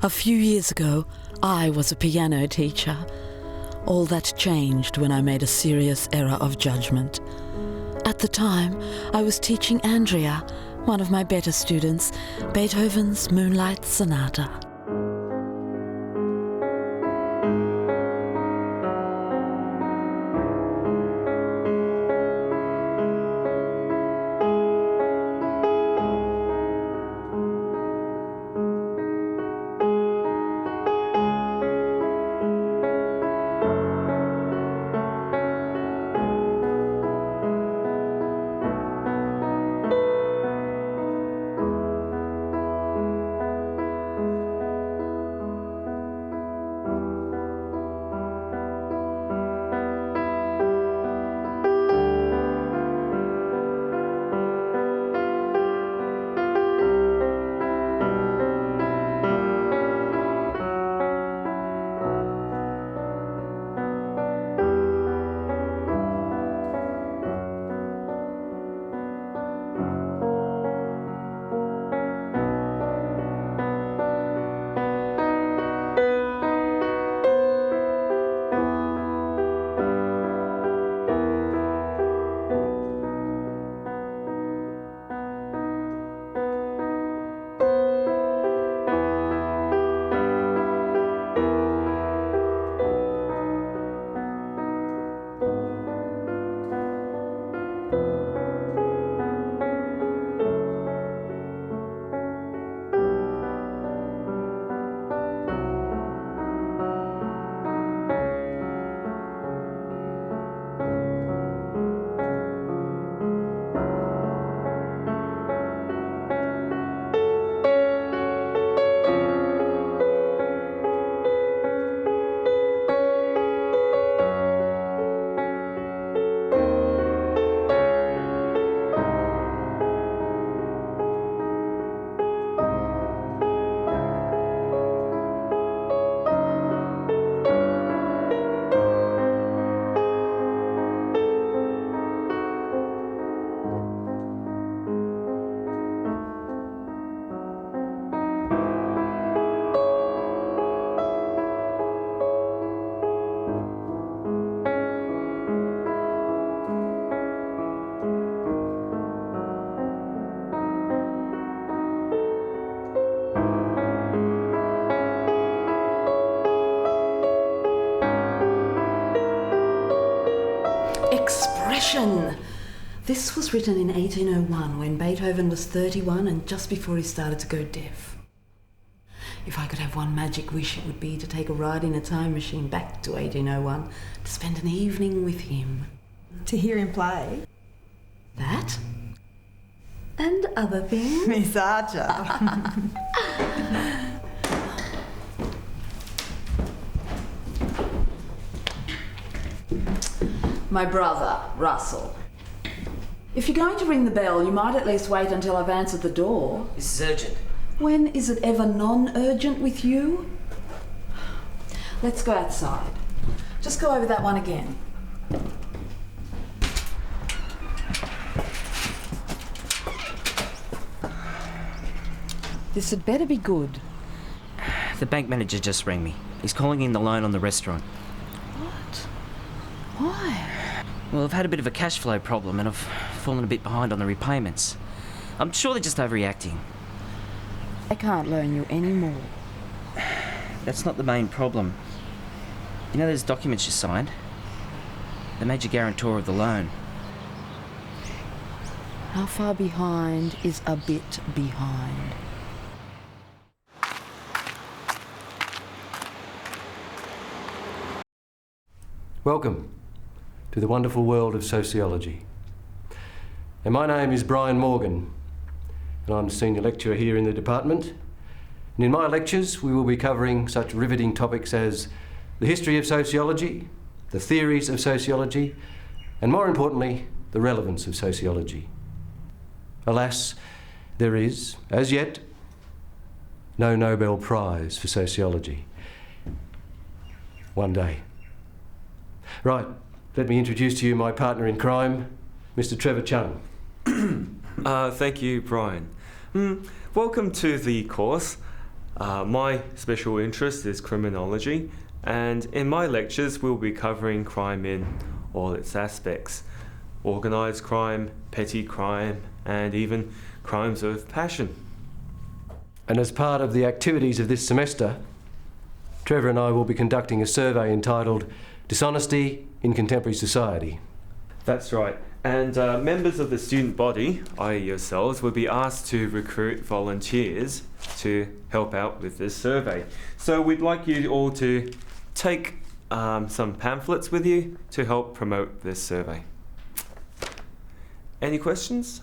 A few years ago, I was a piano teacher. All that changed when I made a serious error of judgment. At the time, I was teaching Andrea, one of my better students, Beethoven's Moonlight Sonata. Expression! This was written in 1801 when Beethoven was 31 and just before he started to go deaf. If I could have one magic wish, it would be to take a ride in a time machine back to 1801 to spend an evening with him. To hear him play? That? And other things. Miss Archer. My brother, Russell. If you're going to ring the bell, you might at least wait until I've answered the door. This is urgent. When is it ever non-urgent with you? Let's go outside. Just go over that one again. This had better be good. The bank manager just rang me. He's calling in the loan on the restaurant. What? Why? Well, I've had a bit of a cash flow problem and I've fallen a bit behind on the repayments. I'm sure they're just overreacting. I can't loan you any more. That's not the main problem. You know those documents you signed? The major guarantor of the loan. How far behind is a bit behind? Welcome to the wonderful world of sociology. And my name is Brian Morgan, and I'm the senior lecturer here in the department. And in my lectures, we will be covering such riveting topics as the history of sociology, the theories of sociology, and more importantly, the relevance of sociology. Alas, there is, as yet, no Nobel Prize for sociology. One day. Right, let me introduce to you my partner in crime, Mr. Trevor Chung. Thank you, Brian. Welcome to the course. My special interest is criminology, and in my lectures we'll be covering crime in all its aspects. Organised crime, petty crime, and even crimes of passion. And as part of the activities of this semester, Trevor and I will be conducting a survey entitled Dishonesty in Contemporary Society. That's right. And members of the student body, i.e. yourselves, will be asked to recruit volunteers to help out with this survey. So we'd like you all to take some pamphlets with you to help promote this survey. Any questions?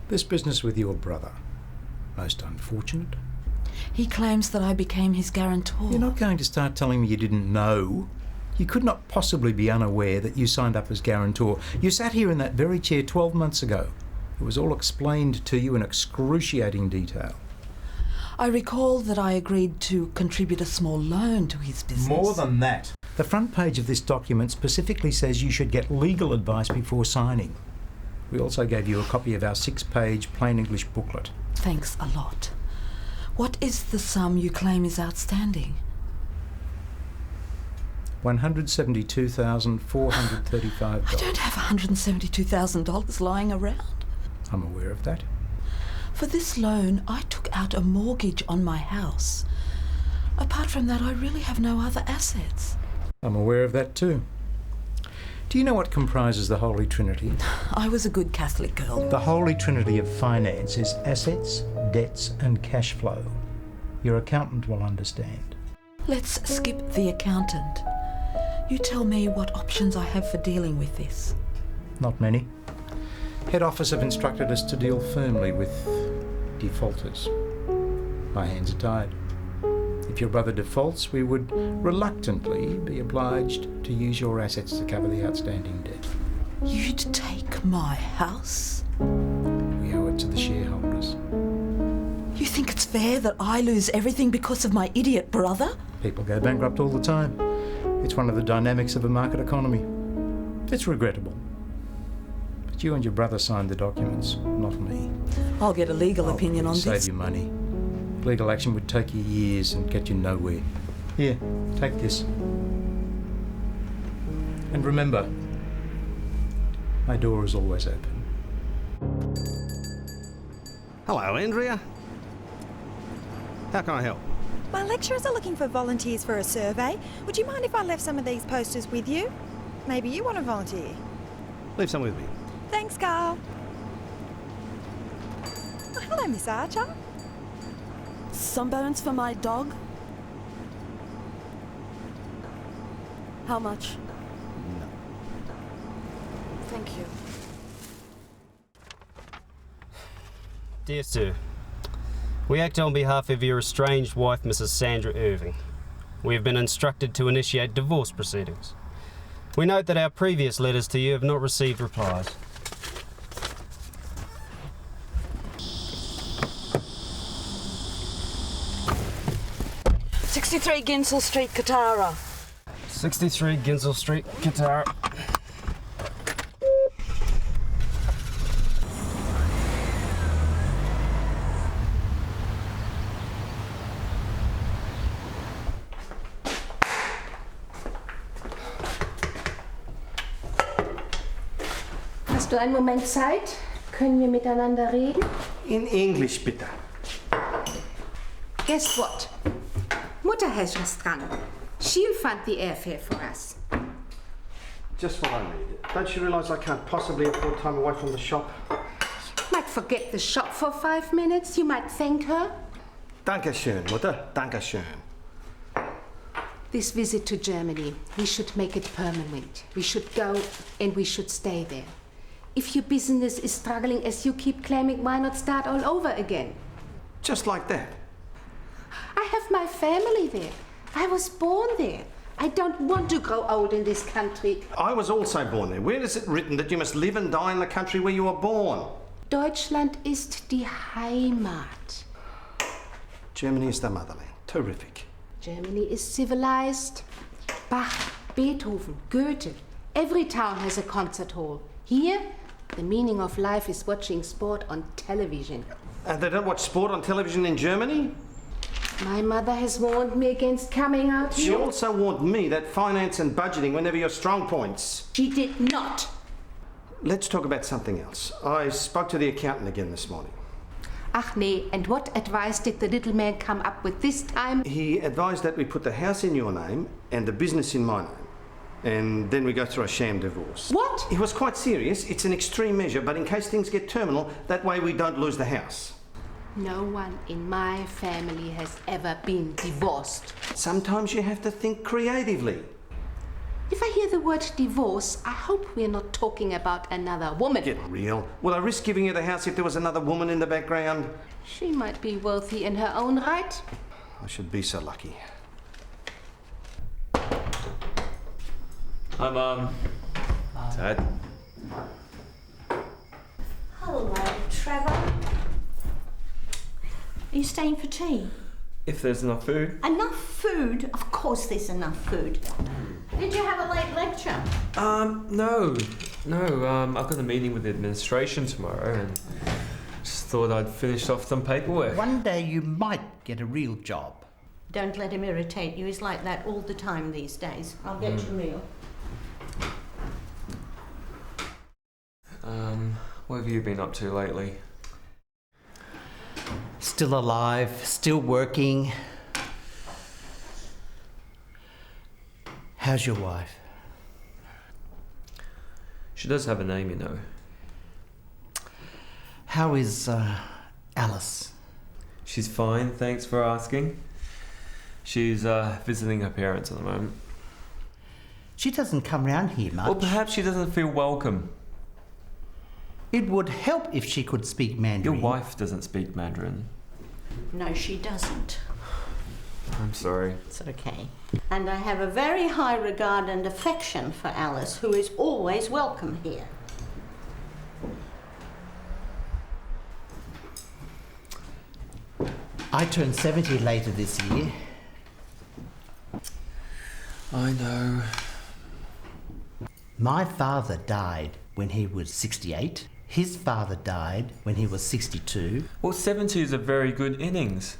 This business with your brother, most unfortunate. He claims that I became his guarantor. You're not going to start telling me you didn't know. You could not possibly be unaware that you signed up as guarantor. You sat here in that very chair 12 months ago. It was all explained to you in excruciating detail. I recall that I agreed to contribute a small loan to his business. More than that. The front page of this document specifically says you should get legal advice before signing. We also gave you a copy of our 6-page plain English booklet. Thanks a lot. What is the sum you claim is outstanding? $172,435. I don't have $172,000 lying around. I'm aware of that. For this loan, I took out a mortgage on my house. Apart from that, I really have no other assets. I'm aware of that too. Do you know what comprises the Holy Trinity? I was a good Catholic girl. The Holy Trinity of finance is assets, debts and cash flow. Your accountant will understand. Let's skip the accountant. You tell me what options I have for dealing with this. Not many. Head office have instructed us to deal firmly with defaulters. My hands are tied. If your brother defaults, we would reluctantly be obliged to use your assets to cover the outstanding debt. You'd take my house? We owe it to the shareholders. You think it's fair that I lose everything because of my idiot brother? People go bankrupt all the time. It's one of the dynamics of a market economy. It's regrettable. But you and your brother signed the documents, not me. I'll get a legal opinion on Save this. you money. Legal action would take you years and get you nowhere. Here, take this. And remember, my door is always open. Hello, Andrea. How can I help? My lecturers are looking for volunteers for a survey. Would you mind if I left some of these posters with you? Maybe you want to volunteer. Leave some with me. Thanks, Carl. Oh, hello, Miss Archer. Sunburns for my dog? How much? No. Thank you. Dear Sir, we act on behalf of your estranged wife, Mrs. Sandra Irving. We have been instructed to initiate divorce proceedings. We note that our previous letters to you have not received replies. '63 Ginsel Street, Katara. 63 Ginsel Street, Katara. Hast du einen Moment Zeit? Können wir miteinander reden? In English, bitte. Guess what? Mutter has just gone. She'll fund the airfare for us. Just what I need. Don't you realise I can't possibly afford time away from the shop? Might forget the shop for 5 minutes. You might thank her. Dankeschön, Mutter. Dankeschön. This visit to Germany, we should make it permanent. We should go and we should stay there. If your business is struggling as you keep claiming, why not start all over again? Just like that. I have my family there. I was born there. I don't want to grow old in this country. I was also born there. Where is it written that you must live and die in the country where you were born? Deutschland ist die Heimat. Germany is the motherland. Terrific. Germany is civilized. Bach, Beethoven, Goethe. Every town has a concert hall. Here, the meaning of life is watching sport on television. And they don't watch sport on television in Germany? My mother has warned me against coming out She here. also warned me that finance and budgeting were never your strong points. She did not. Let's talk about something else. I spoke to the accountant again this morning. Ach nee, and what advice did the little man come up with this time? He advised that we put the house in your name and the business in my name. And then we go through a sham divorce. What? It was quite serious. It's an extreme measure, but in case things get terminal, that way we don't lose the house. No one in my family has ever been divorced. Sometimes you have to think creatively. If I hear the word divorce, I hope we're not talking about another woman. Get real. Will I risk giving you the house if there was another woman in the background? She might be wealthy in her own right. I should be so lucky. Hi, Mum. Dad. Hello, Trevor. Are you staying for tea? If there's enough food. Enough food? Of course there's enough food. Did you have a late lecture? No. I've got a meeting with the administration tomorrow and just thought I'd finish off some paperwork. One day you might get a real job. Don't let him irritate you. He's like that all the time these days. I'll get you a meal. What have you been up to lately? Still alive, still working. How's your wife? She does have a name, you know. How is Alice? She's fine, thanks for asking. She's visiting her parents at the moment. She doesn't come round here much. Or perhaps she doesn't feel welcome. It would help if she could speak Mandarin. Your wife doesn't speak Mandarin. No, she doesn't. I'm sorry. It's okay. And I have a very high regard and affection for Alice, who is always welcome here. I turned 70 later this year. I know. My father died when he was 68. His father died when he was 62. Well, 70 is a very good innings.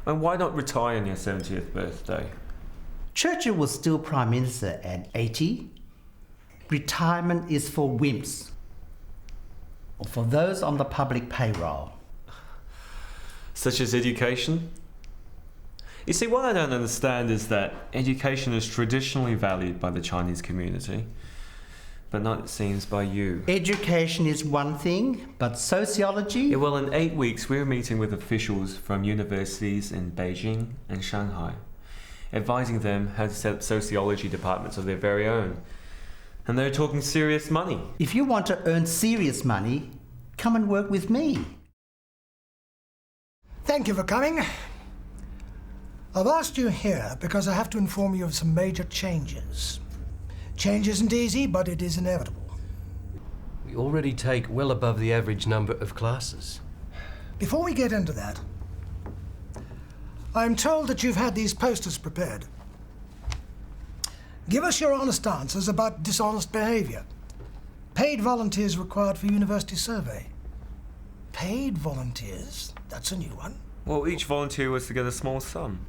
And why not retire on your 70th birthday? Churchill was still Prime Minister at 80. Retirement is for wimps. Or for those on the public payroll. Such as education? You see, what I don't understand is that education is traditionally valued by the Chinese community, but not, it seems, by you. Education is one thing, but sociology? Yeah, well, in 8 weeks, we're meeting with officials from universities in Beijing and Shanghai, advising them how to set up sociology departments of their very own. And they're talking serious money. If you want to earn serious money, come and work with me. Thank you for coming. I've asked you here because I have to inform you of some major changes. Change isn't easy, but it is inevitable. We already take well above the average number of classes. Before we get into that, I'm told that you've had these posters prepared. Give us your honest answers about dishonest behaviour. Paid volunteers required for university survey. Paid volunteers? That's a new one. Well, each volunteer was to get a small sum.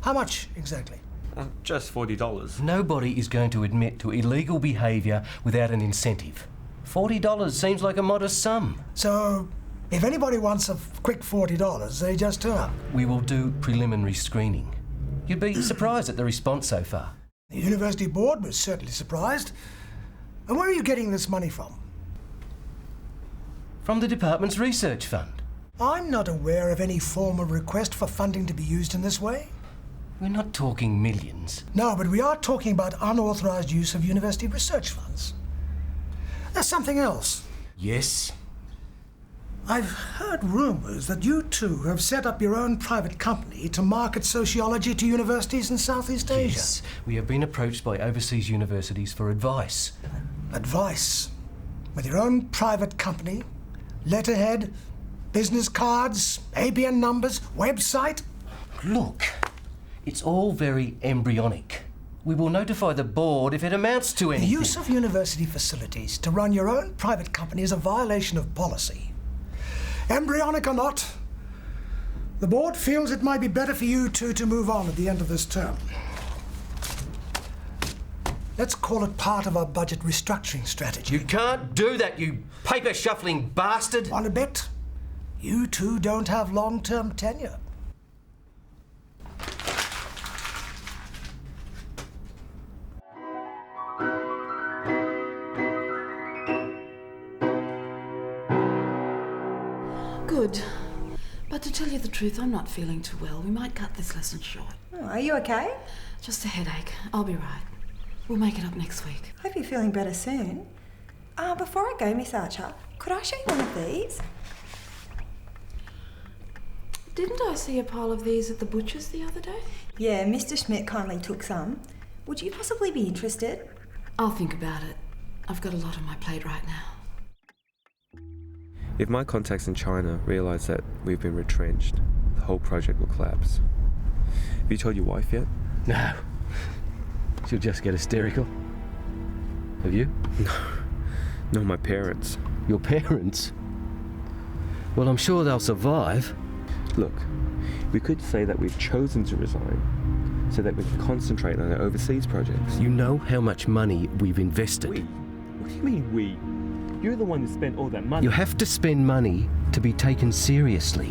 How much exactly? Just $40. Nobody is going to admit to illegal behaviour without an incentive. $40 seems like a modest sum. So, if anybody wants a quick $40, they just turn up. We will do preliminary screening. You'd be surprised at the response so far. The university board was certainly surprised. And where are you getting this money from? From the department's research fund. I'm not aware of any formal request for funding to be used in this way. We're not talking millions. No, but we are talking about unauthorised use of university research funds. There's something else. Yes? I've heard rumours that you two have set up your own private company to market sociology to universities in Southeast Asia. Yes, we have been approached by overseas universities for advice. Advice? With your own private company? Letterhead? Business cards? ABN numbers? Website? Look, it's all very embryonic. We will notify the board if it amounts to anything. The use of university facilities to run your own private company is a violation of policy. Embryonic or not, The board feels it might be better for you two to move on at the end of this term. Let's call it part of our budget restructuring strategy. You can't do that, you paper-shuffling bastard! Want a bet? You two don't have long-term tenure. Good. But to tell you the truth, I'm not feeling too well. We might cut this lesson short. Oh, are you okay? Just a headache. I'll be right. We'll make it up next week. Hope you're feeling better soon. Before I go, Miss Archer, could I show you one of these? Didn't I see a pile of these at the butcher's the other day? Yeah, Mr. Schmidt kindly took some. Would you possibly be interested? I'll think about it. I've got a lot on my plate right now. If my contacts in China realise that we've been retrenched, the whole project will collapse. Have you told your wife yet? No. She'll just get hysterical. Have you? No, my parents. Your parents? Well, I'm sure they'll survive. Look, we could say that we've chosen to resign so that we can concentrate on our overseas projects. You know how much money we've invested. We? What do you mean we? You're the one who spent all that money. You have to spend money to be taken seriously.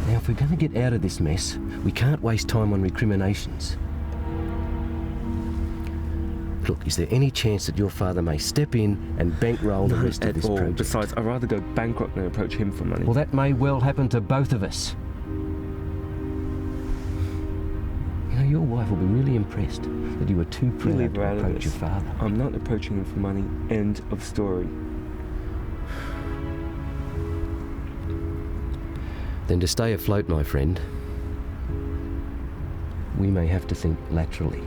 Now, if we're going to get out of this mess, we can't waste time on recriminations. Look, is there any chance that your father may step in and bankroll the rest of this project? Besides, I'd rather go bankrupt than approach him for money. Well, that may well happen to both of us. You know, your wife will be really impressed that you were too proud to approach your father. I'm not approaching him for money. End of story. Then to stay afloat, my friend, we may have to think laterally.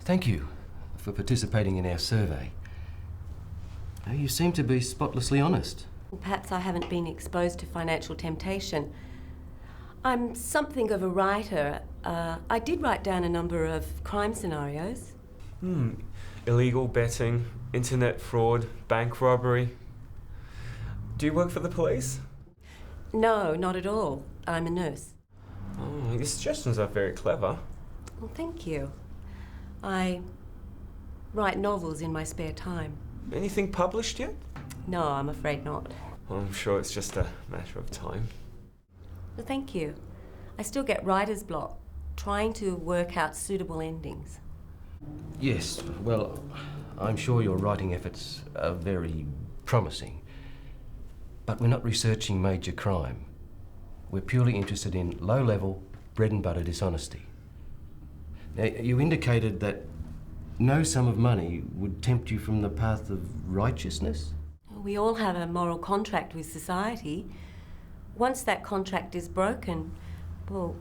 Thank you for participating in our survey. You seem to be spotlessly honest. Perhaps I haven't been exposed to financial temptation. I'm something of a writer. I did write down a number of crime scenarios. Illegal betting, internet fraud, bank robbery. Do you work for the police? No, not at all. I'm a nurse. Oh, your suggestions are very clever. Well, thank you. I write novels in my spare time. Anything published yet? No, I'm afraid not. Well, I'm sure it's just a matter of time. Well, thank you. I still get writer's block, trying to work out suitable endings. Yes, well, I'm sure your writing efforts are very promising. But we're not researching major crime. We're purely interested in low-level, bread-and-butter dishonesty. Now, you indicated that no sum of money would tempt you from the path of righteousness? We all have a moral contract with society. Once that contract is broken, well,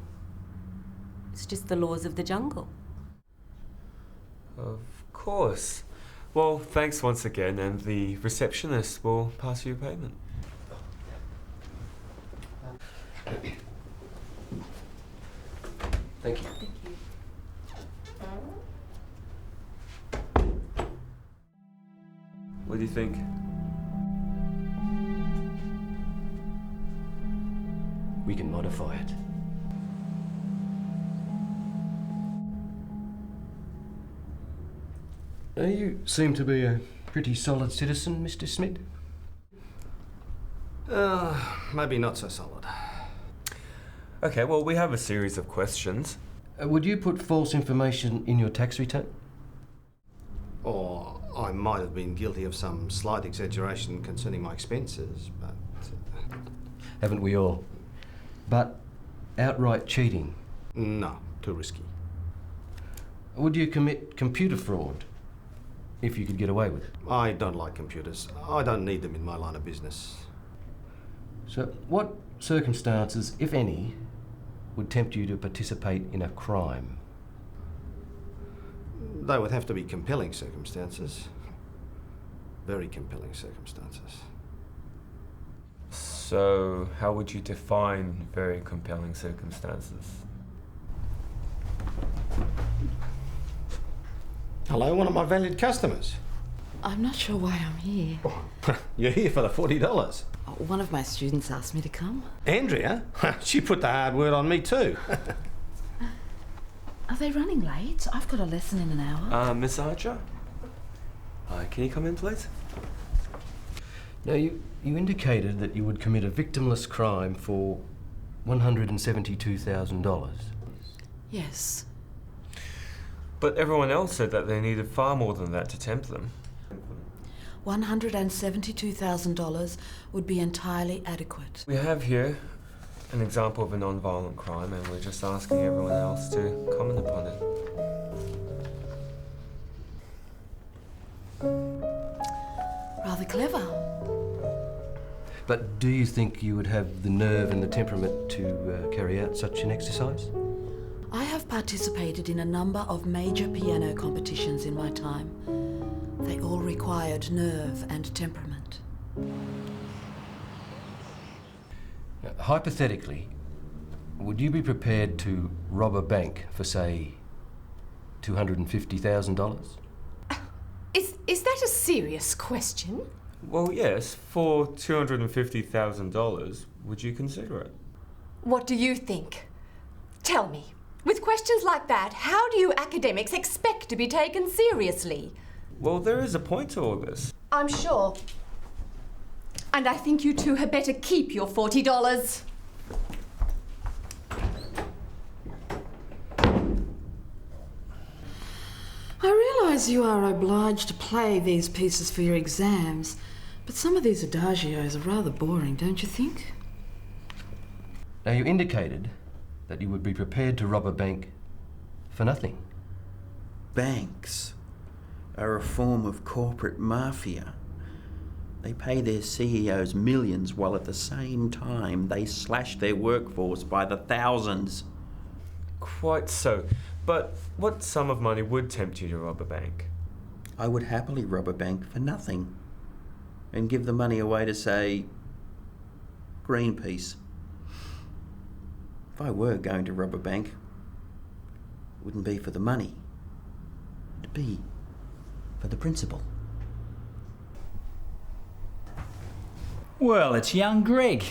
it's just the laws of the jungle. Of course. Well, thanks once again, and the receptionist will pass you a payment. Thank you. What do you think? We can modify it. You seem to be a pretty solid citizen, Mr. Smith. Maybe not so solid. Okay, well, we have a series of questions. Would you put false information in your tax return? Or I might have been guilty of some slight exaggeration concerning my expenses, but... Haven't we all? But outright cheating? No, too risky. Would you commit computer fraud if you could get away with it? I don't like computers. I don't need them in my line of business. So what circumstances, if any, would tempt you to participate in a crime? They would have to be compelling circumstances. Very compelling circumstances. So, how would you define very compelling circumstances? Hello, one of my valued customers. I'm not sure why I'm here. You're here for the $40. One of my students asked me to come. Andrea? She put the hard word on me too. Are they running late? I've got a lesson in an hour. Miss Archer? Can you come in, please? Now, you indicated that you would commit a victimless crime for $172,000. Yes. But everyone else said that they needed far more than that to tempt them. $172,000 would be entirely adequate. We have here an example of a non-violent crime, and we're just asking everyone else to comment upon it. Rather clever. But do you think you would have the nerve and the temperament to carry out such an exercise? I have participated in a number of major piano competitions in my time. They all required nerve and temperament. Now, hypothetically, would you be prepared to rob a bank for, say, $250,000? Is that a serious question? Well, yes. For $250,000, would you consider it? What do you think? Tell me. With questions like that, how do you academics expect to be taken seriously? Well, there is a point to all this. I'm sure. And I think you two had better keep your $40. I realise you are obliged to play these pieces for your exams, but some of these adagios are rather boring, don't you think? Now, you indicated that you would be prepared to rob a bank for nothing. Banks are a form of corporate mafia. They pay their CEOs millions while at the same time they slash their workforce by the thousands. Quite so. But what sum of money would tempt you to rob a bank? I would happily rob a bank for nothing and give the money away to, say, Greenpeace. If I were going to rob a bank, it wouldn't be for the money. It'd be for the principal. Well, it's young Greg.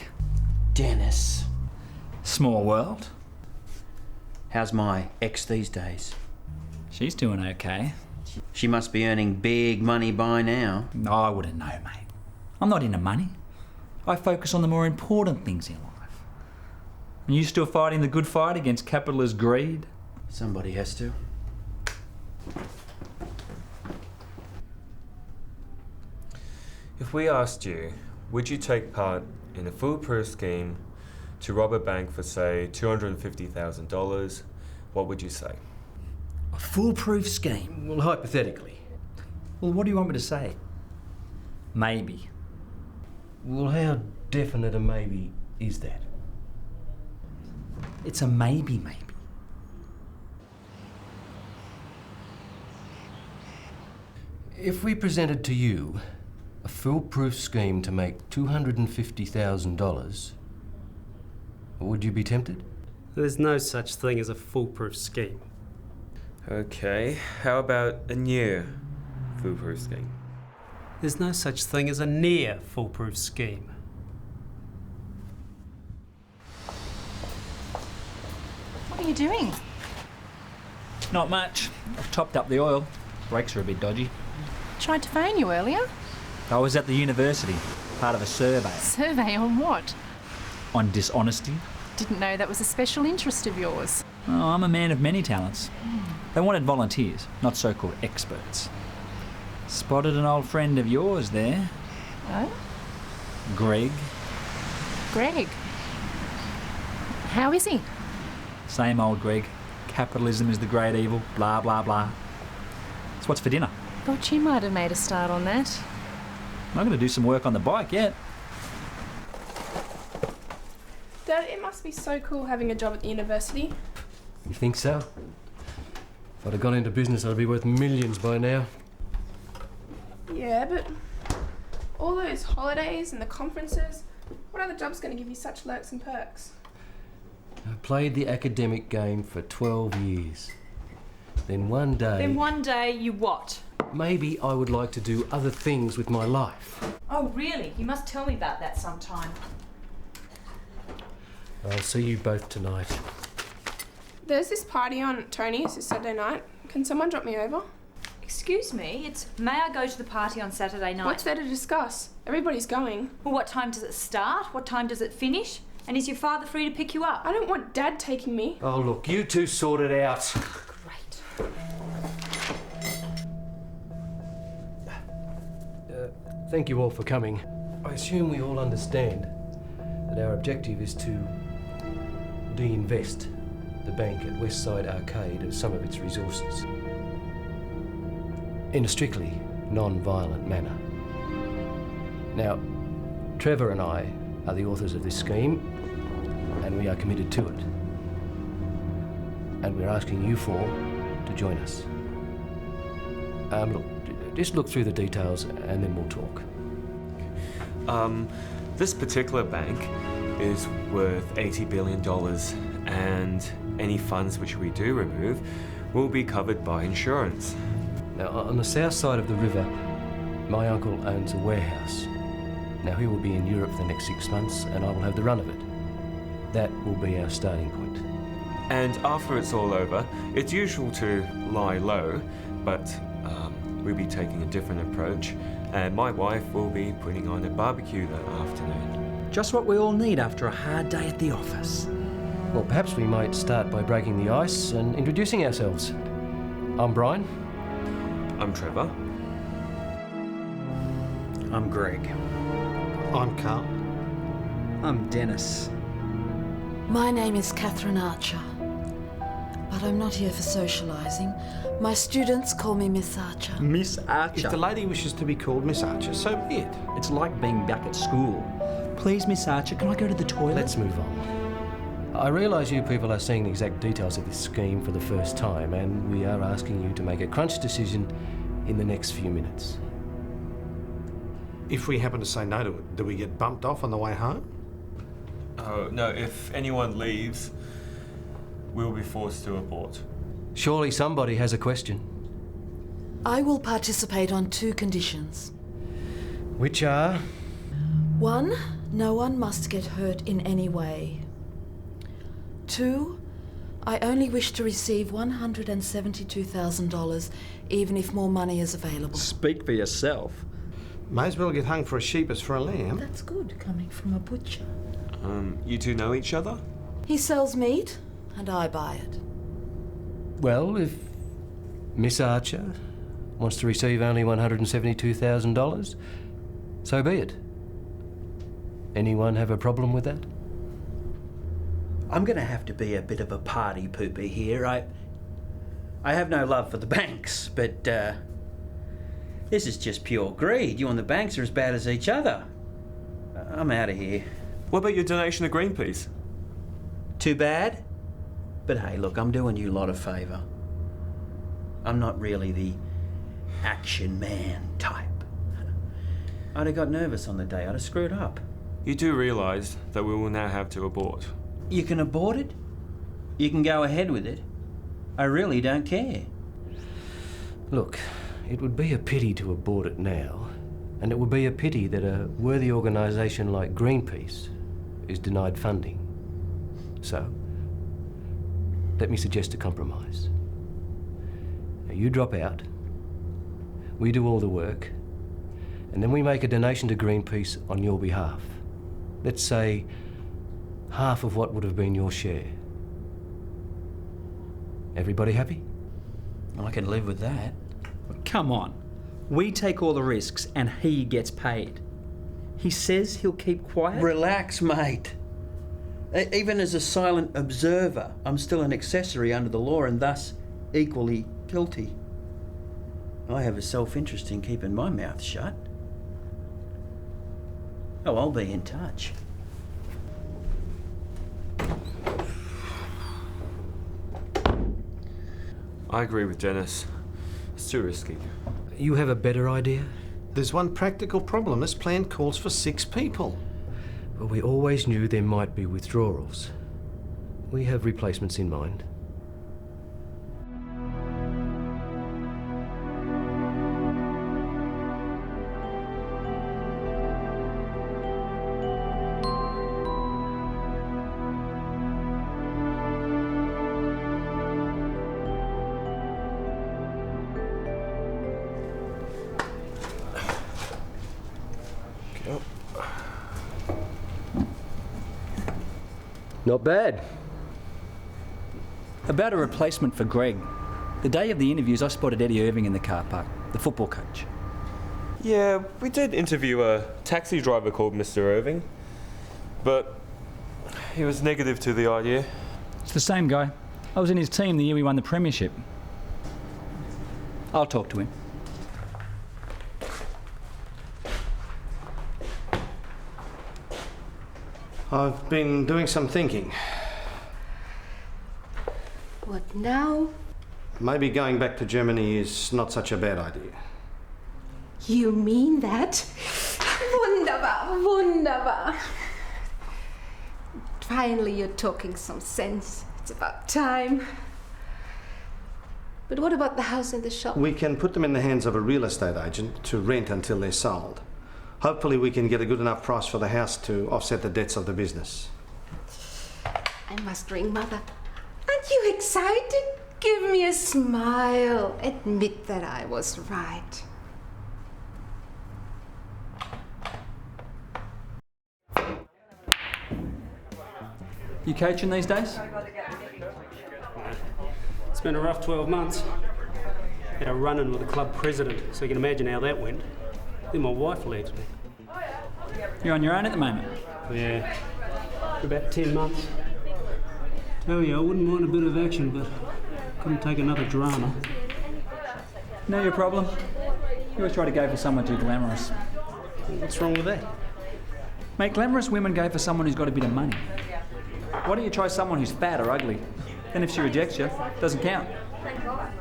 Dennis. Small world. How's my ex these days? She's doing okay. She must be earning big money by now. No, I wouldn't know, mate. I'm not into money. I focus on the more important things in life. And you still fighting the good fight against capitalist greed? Somebody has to. If we asked you, would you take part in a foolproof scheme to rob a bank for, say, $250,000, what would you say? A foolproof scheme? Well, hypothetically. Well, what do you want me to say? Maybe. Well, how definite a maybe is that? It's a maybe. If we presented to you a foolproof scheme to make $250,000, would you be tempted? There's no such thing as a foolproof scheme. Okay, how about a near foolproof scheme? There's no such thing as a near foolproof scheme. What are you doing? Not much. I've topped up the oil. Brakes are a bit dodgy. Tried to phone you earlier. I was at the university, part of a survey. Survey on what? On dishonesty. Didn't know that was a special interest of yours. Oh, I'm a man of many talents. They wanted volunteers, not so-called experts. Spotted an old friend of yours there. Oh? Greg. Greg? How is he? Same old Greg. Capitalism is the great evil, blah, blah, blah. So what's for dinner? Thought you might have made a start on that. I'm going to do some work on the bike yet. Dad, it must be so cool having a job at the university. You think so? If I'd have gone into business, I'd be worth millions by now. Yeah, but All those holidays and the conferences. What other job's going to give you such lurks and perks? I played the academic game for 12 years. Then one day you what? maybe I would like to do other things with my life. Oh, really? You must tell me about that sometime. I'll see you both tonight. There's this party on Tony's this Saturday night. Can someone drop me over? Excuse me, it's may I go to the party on Saturday night? What's there to discuss? Everybody's going. Well, what time does it start? What time does it finish? And is your father free to pick you up? I don't want Dad taking me. Oh, look, you two sort it out. Great. Thank you all for coming. I assume we all understand that our objective is to de-invest the bank at Westside Arcade of some of its resources in a strictly non-violent manner. Now, Trevor and I are the authors of this scheme, and we are committed to it. And we're asking you four to join us. Look, just look through the details and then we'll talk. This particular bank is worth $80 billion, and any funds which we do remove will be covered by insurance. Now, on the south side of the river, my uncle owns a warehouse. Now, he will be in Europe for the next 6 months, and I will have the run of it. That will be our starting point. And after it's all over, it's usual to lie low, but we'll be taking a different approach, and my wife will be putting on a barbecue that afternoon. Just what we all need after a hard day at the office. Well, perhaps we might start by breaking the ice and introducing ourselves. I'm Brian. I'm Trevor. I'm Greg. I'm Carl. I'm Dennis. My name is Catherine Archer, but I'm not here for socialising. My students call me Miss Archer. Miss Archer. If the lady wishes to be called Miss Archer, so be it. It's like being back at school. Please, Miss Archer, can I go to the toilet? Let's move on. I realise you people are seeing the exact details of this scheme for the first time, and we are asking you to make a crunch decision in the next few minutes. If we happen to say no to it, do we get bumped off on the way home? Oh, no, if anyone leaves, we'll be forced to abort. Surely somebody has a question. I will participate on 2 conditions. Which are? 1, no one must get hurt in any way. 2, I only wish to receive $172,000, even if more money is available. Speak for yourself. May as well get hung for a sheep as for a lamb. That's good, coming from a butcher. You two know each other? He sells meat, and I buy it. Well, if Miss Archer wants to receive only $172,000, so be it. Anyone have a problem with that? I'm going to have to be a bit of a party pooper here. I have no love for the banks, but this is just pure greed. You and the banks are as bad as each other. I'm out of here. What about your donation to Greenpeace? Too bad? But hey, look, I'm doing you a lot of favour. I'm not really the action man type. I'd have got nervous on the day. I'd have screwed up. You do realise that we will now have to abort. You can abort it. You can go ahead with it. I really don't care. Look, it would be a pity to abort it now, and it would be a pity that a worthy organisation like Greenpeace is denied funding. So, let me suggest a compromise. Now, you drop out, we do all the work, and then we make a donation to Greenpeace on your behalf. Let's say half of what would have been your share. Everybody happy? I can live with that. Come on. We take all the risks and he gets paid. He says he'll keep quiet? Relax, mate. Even as a silent observer, I'm still an accessory under the law and thus equally guilty. I have a self-interest in keeping my mouth shut. Oh, I'll be in touch. I agree with Dennis. It's too risky. You have a better idea? There's one practical problem. This plan calls for 6 people. Well, we always knew there might be withdrawals. We have replacements in mind. Not bad. About a replacement for Greg. The day of the interviews, I spotted Eddie Irving in the car park, the football coach. Yeah, we did interview a taxi driver called Mr. Irving, but he was negative to the idea. It's the same guy. I was in his team the year we won the premiership. I'll talk to him. I've been doing some thinking. What now? Maybe going back to Germany is not such a bad idea. You mean that? Wunderbar, wunderbar. Finally, you're talking some sense. It's about time. But what about the house and the shop? We can put them in the hands of a real estate agent to rent until they're sold. Hopefully we can get a good enough price for the house to offset the debts of the business. I must ring Mother. Aren't you excited? Give me a smile. Admit that I was right. You coaching these days? It's been a rough 12 months. Had a run-in with the club president, so you can imagine how that went. Then my wife left me. You're on your own at the moment? Yeah, for about 10 months. Tell you, I wouldn't mind a bit of action, but couldn't take another drama. Know your problem? You always try to go for someone too glamorous. What's wrong with that? Mate, glamorous women go for someone who's got a bit of money. Why don't you try someone who's fat or ugly? Then if she rejects you, it doesn't count. Yeah,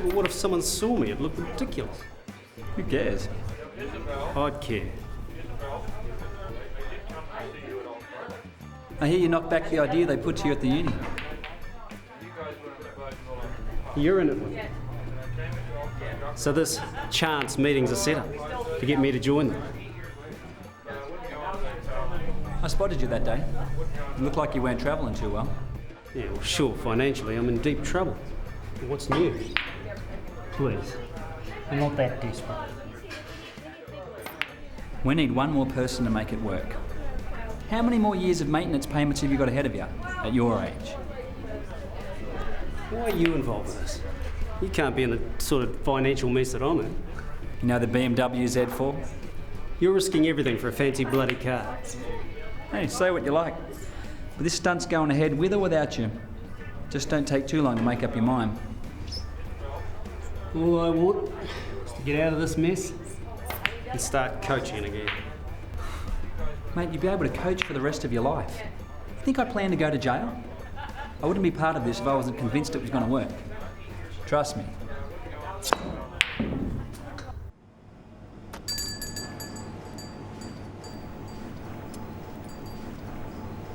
but what if someone saw me? It'd look ridiculous. Who cares? I'd care. I hear you knocked back the idea they put to you at the uni. You're in it with me. So this chance meeting's a setup to get me to join them. I spotted you that day. It looked like you weren't travelling too well. Yeah, well, sure, financially I'm in deep trouble. But what's new? Please, I'm not that desperate. We need one more person to make it work. How many more years of maintenance payments have you got ahead of you at your age? Why are you involved with this? You can't be in the sort of financial mess that I'm in. You know the BMW Z4? You're risking everything for a fancy bloody car. Hey, say what you like. But this stunt's going ahead with or without you. Just don't take too long to make up your mind. All I want is to get out of this mess and start coaching again. Mate, you'd be able to coach for the rest of your life. Think I plan to go to jail? I wouldn't be part of this if I wasn't convinced it was going to work. Trust me.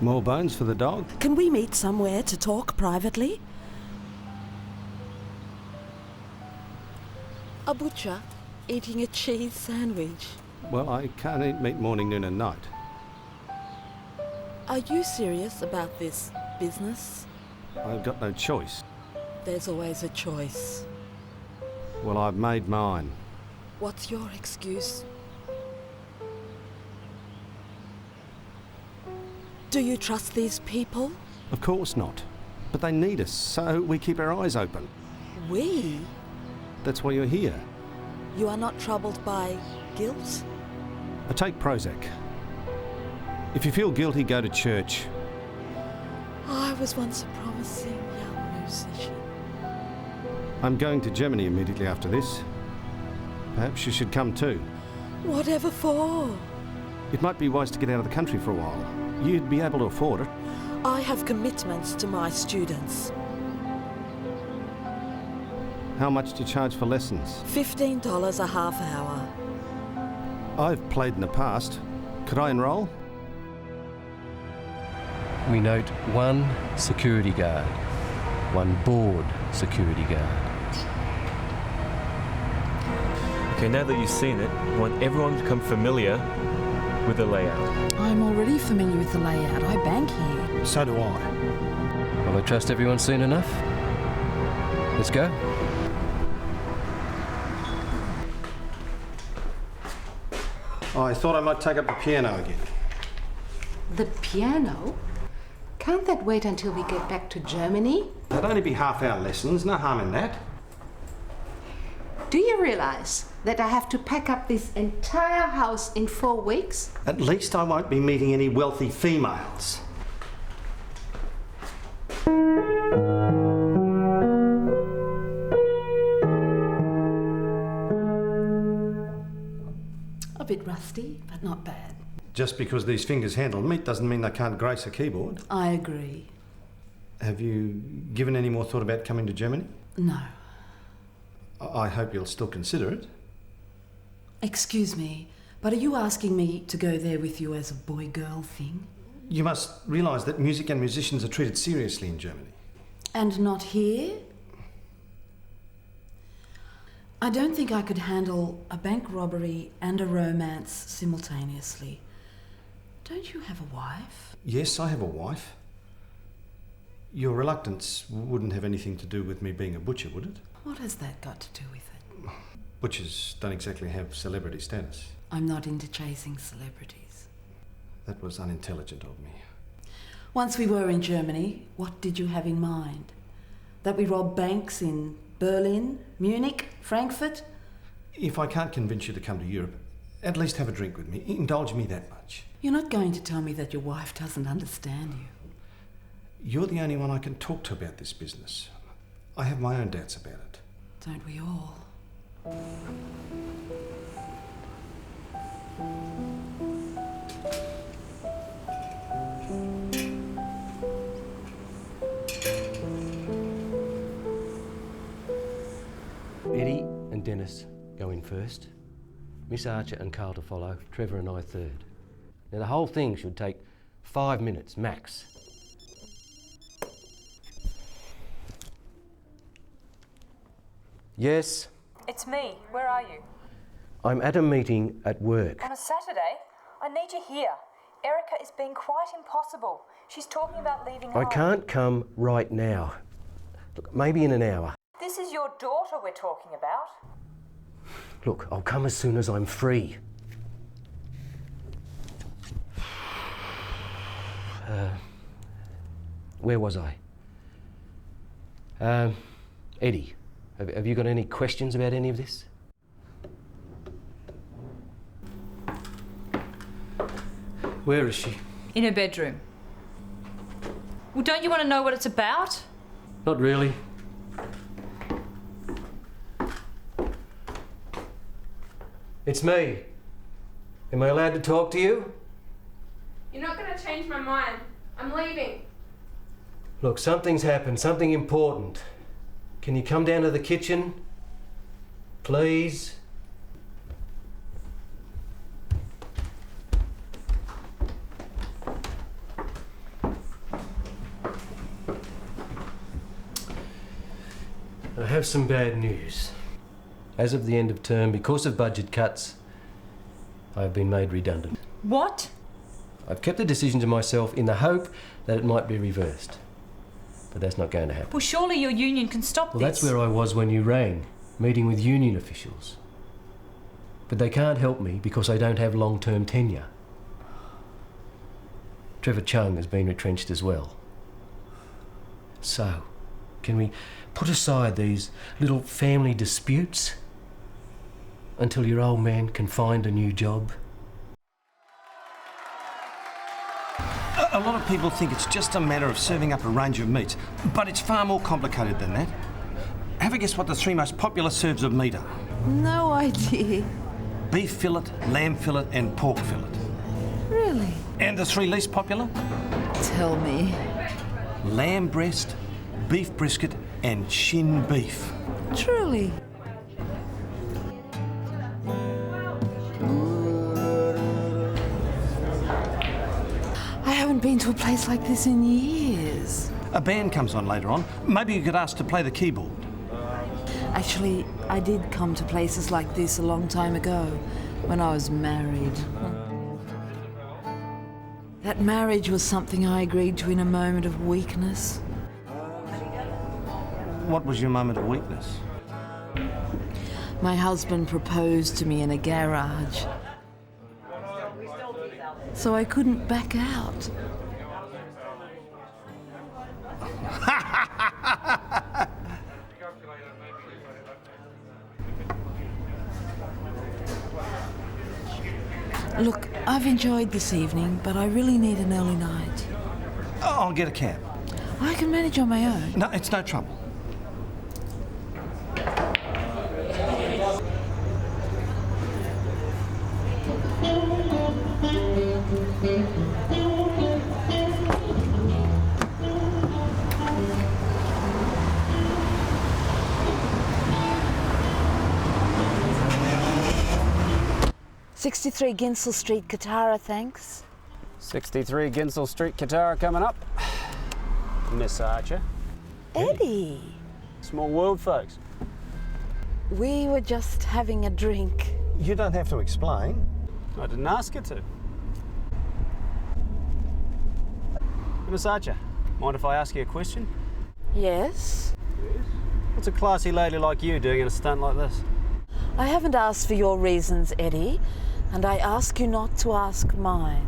More bones for the dog? Can we meet somewhere to talk privately? A butcher eating a cheese sandwich. Well, I can't eat meat morning, noon and night. Are you serious about this business? I've got no choice. There's always a choice. Well, I've made mine. What's your excuse? Do you trust these people? Of course not. But they need us, so we keep our eyes open. We? That's why you're here. You are not troubled by guilt? I take Prozac. If you feel guilty, go to church. I was once a promising young musician. I'm going to Germany immediately after this. Perhaps you should come too. Whatever for? It might be wise to get out of the country for a while. You'd be able to afford it. I have commitments to my students. How much do you charge for lessons? $15 a half hour. I've played in the past. Could I enrol? We note 1 security guard, 1 board security guard. Okay, now that you've seen it, I want everyone to become familiar with the layout. I'm already familiar with the layout. I bank here. So do I. Well, I trust everyone's seen enough. Let's go. I thought I might take up the piano again. The piano? Can't that wait until we get back to Germany? That'd only be half-hour lessons, no harm in that. Do you realise that I have to pack up this entire house in 4 weeks? At least I won't be meeting any wealthy females. A bit rusty, but not bad. Just because these fingers handle meat doesn't mean they can't grace a keyboard. I agree. Have you given any more thought about coming to Germany? No. I hope you'll still consider it. Excuse me, but are you asking me to go there with you as a boy-girl thing? You must realise that music and musicians are treated seriously in Germany. And not here? I don't think I could handle a bank robbery and a romance simultaneously. Don't you have a wife? Yes, I have a wife. Your reluctance wouldn't have anything to do with me being a butcher, would it? What has that got to do with it? Butchers don't exactly have celebrity status. I'm not into chasing celebrities. That was unintelligent of me. Once we were in Germany, what did you have in mind? That we rob banks in Berlin, Munich, Frankfurt? If I can't convince you to come to Europe, at least have a drink with me. Indulge me that much. You're not going to tell me that your wife doesn't understand you. You're the only one I can talk to about this business. I have my own doubts about it. Don't we all? Eddie and Dennis go in first. Miss Archer and Carl to follow. Trevor and I third. Now the whole thing should take 5 minutes max. Yes, It's me. Where are you? I'm at a meeting at work. On a Saturday? I need you here. Erica is being quite impossible. She's talking about leaving I home. can't come right now. Look, maybe in an hour. This is your daughter we're talking about. Look, I'll come as soon as I'm free. Where was I? Eddie, have you got any questions about any of this? Where is she? In her bedroom. Well, don't you want to know what it's about? Not really. It's me. Am I allowed to talk to you? You're not going to change my mind. I'm leaving. Look, something's happened, something important. Can you come down to the kitchen? Please? I have some bad news. As of the end of term, because of budget cuts, I have been made redundant. What? I've kept the decision to myself in the hope that it might be reversed. But that's not going to happen. Well, surely your union can stop Well, this. that's where I was when you rang, meeting with union officials. But they can't help me because I don't have long-term tenure. Trevor Chung has been retrenched as well. So, can we put aside these little family disputes until your old man can find a new job? A lot of people think it's just a matter of serving up a range of meats, but it's far more complicated than that. Have a guess what the 3 most popular serves of meat are? No idea. Beef fillet, lamb fillet and pork fillet. Really? And the 3 least popular? Tell me. Lamb breast, beef brisket and shin beef. Truly? haven't been to a place like this in years. A band comes on later on. Maybe you could ask to play the keyboard. Actually, I did come to places like this a long time ago, when I was married. That marriage was something I agreed to in a moment of weakness. What was your moment of weakness? My husband proposed to me in a garage, so I couldn't back out. Look, I've enjoyed this evening, but I really need an early night. I'll get a cab. I can manage on my own. No, it's no trouble. '63 Ginsell Street, Katara, thanks. 63 Ginsell Street, Katara coming up. Miss Archer. Eddie. Small world, folks. We were just having a drink. You don't have to explain. I didn't ask you to. Miss Archer, mind if I ask you a question? Yes? What's a classy lady like you doing in a stunt like this? I haven't asked for your reasons, Eddie, and I ask you not to ask mine.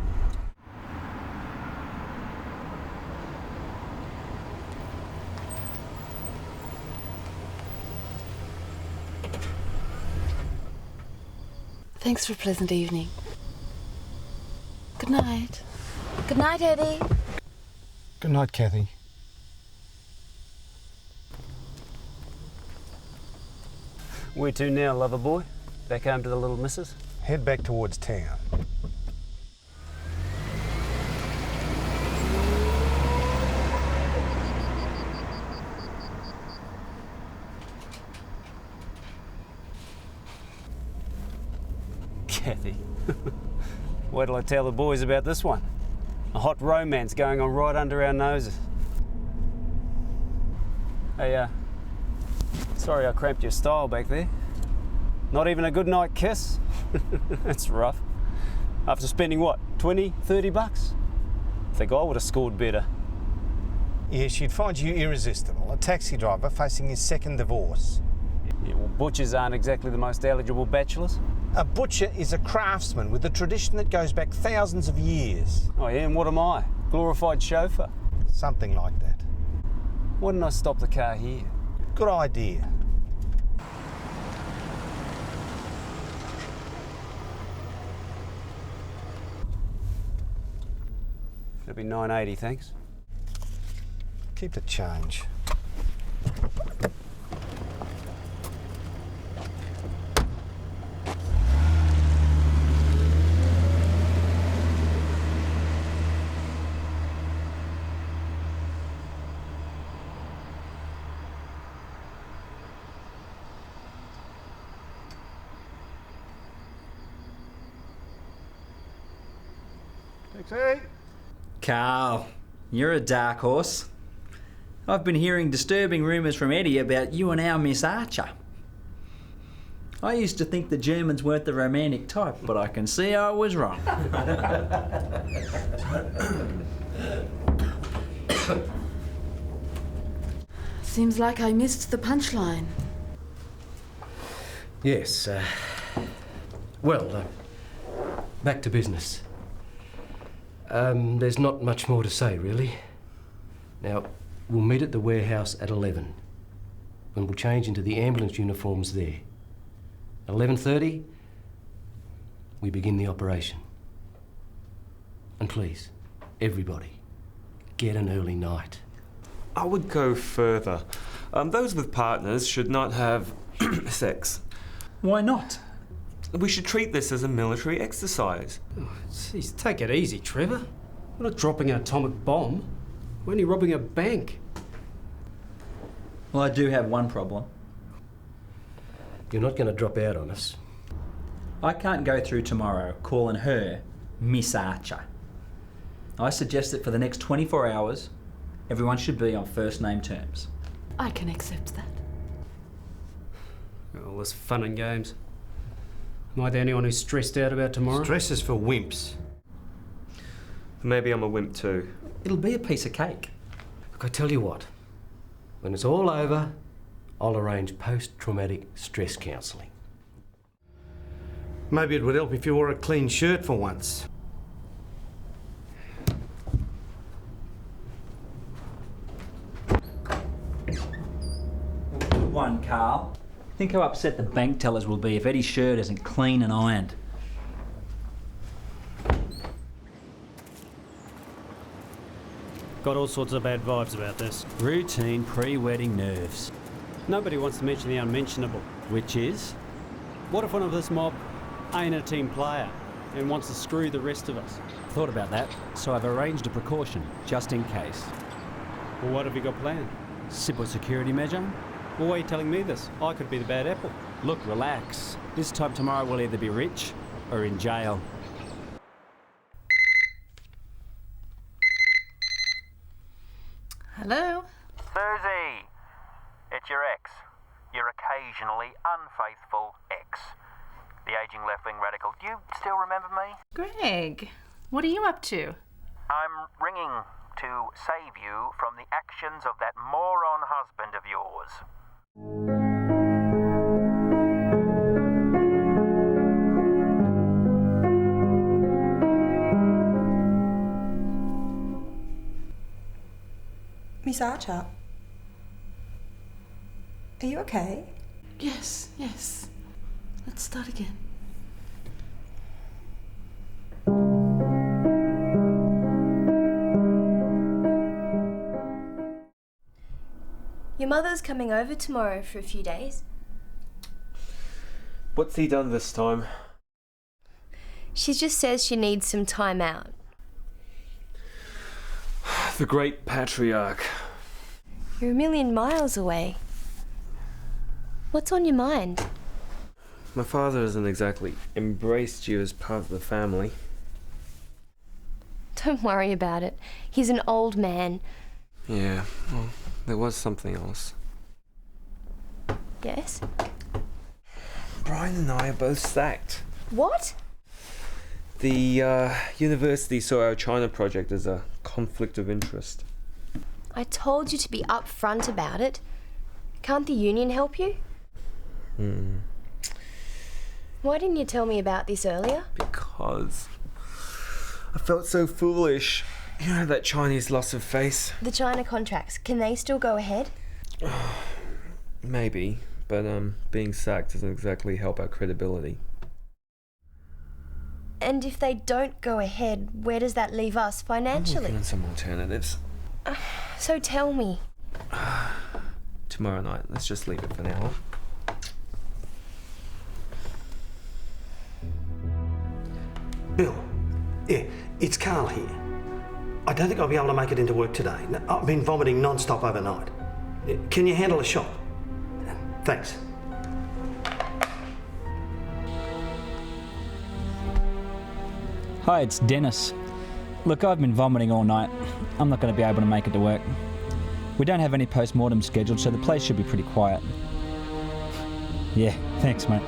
Thanks for a pleasant evening. Good night. Good night, Eddie. Good night, Kathy. Where to now, lover boy? Back home to the little missus? Head back towards town. Kathy. Wait till I tell the boys about this one. A hot romance going on right under our noses. Hey, sorry I cramped your style back there. Not even a good night kiss? That's rough. After spending what, 20, 30 bucks? I think I would have scored better. Yeah, she'd find you irresistible. A taxi driver facing his second divorce. Yeah, well, butchers aren't exactly the most eligible bachelors. A butcher is a craftsman with a tradition that goes back thousands of years. Oh yeah, and what am I? Glorified chauffeur? Something like that. Why didn't I stop the car here? Good idea. It'll be $9.80, thanks. Keep the change. Taxi! Carl, you're a dark horse. I've been hearing disturbing rumours from Eddie about you and our Miss Archer. I used to think the Germans weren't the romantic type, but I can see I was wrong. Seems like I missed the punchline. Yes, well, back to business. There's not much more to say, really. Now, we'll meet at the warehouse at 11, when we'll change into the ambulance uniforms there. 11:30, we begin the operation. And please, everybody, get an early night. I would go further. Those with partners should not have sex. Why not? We should treat this as a military exercise. Oh, jeez, take it easy, Trevor. We're not dropping an atomic bomb. We're only robbing a bank. Well, I do have one problem. You're not going to drop out on us. I can't go through tomorrow calling her Miss Archer. I suggest that for the next 24 hours, everyone should be on first name terms. I can accept that. All this fun and games. Am I the only one who's stressed out about tomorrow? Stress is for wimps. Maybe I'm a wimp too. It'll be a piece of cake. Look, I tell you what, when it's all over, I'll arrange post-traumatic stress counselling. Maybe it would help if you wore a clean shirt for once. Good one, Carl. Think how upset the bank tellers will be if Eddie's shirt isn't clean and ironed. Got all sorts of bad vibes about this. Routine pre-wedding nerves. Nobody wants to mention the unmentionable. Which is? What if one of this mob ain't a team player and wants to screw the rest of us? Thought about that, so I've arranged a precaution, just in case. Well, what have you got planned? Simple security measure. Well, why are you telling me this? I could be the bad apple. Look, relax. This time tomorrow we'll either be rich or in jail. Hello? Susie! It's your ex. Your occasionally unfaithful ex. The ageing left-wing radical. Do you still remember me? Greg, what are you up to? I'm ringing to save you from the actions of that moron husband of yours. Miss Archer? Are you okay? Yes, yes. Let's start again. Your mother's coming over tomorrow for a few days. What's he done this time? She just says she needs some time out. The great patriarch. You're a million miles away. What's on your mind? My father hasn't exactly embraced you as part of the family. Don't worry about it. He's an old man. Yeah, well, there was something else. Yes? Brian and I are both sacked. What? The university saw our China project as a conflict of interest. I told you to be upfront about it. Can't the union help you? Why didn't you tell me about this earlier? Because I felt so foolish. You know, that Chinese loss of face. The China contracts, can they still go ahead? Maybe, but being sacked doesn't exactly help our credibility. And if they don't go ahead, where does that leave us financially? I'm working on some alternatives. So tell me. Tomorrow night. Let's just leave it for now. Bill, yeah, it's Carl here. I don't think I'll be able to make it into work today. I've been vomiting non-stop overnight. Can you handle a shot? Thanks. Hi, it's Dennis. Look, I've been vomiting all night. I'm not going to be able to make it to work. We don't have any post-mortem scheduled, so the place should be pretty quiet. Yeah, thanks, mate.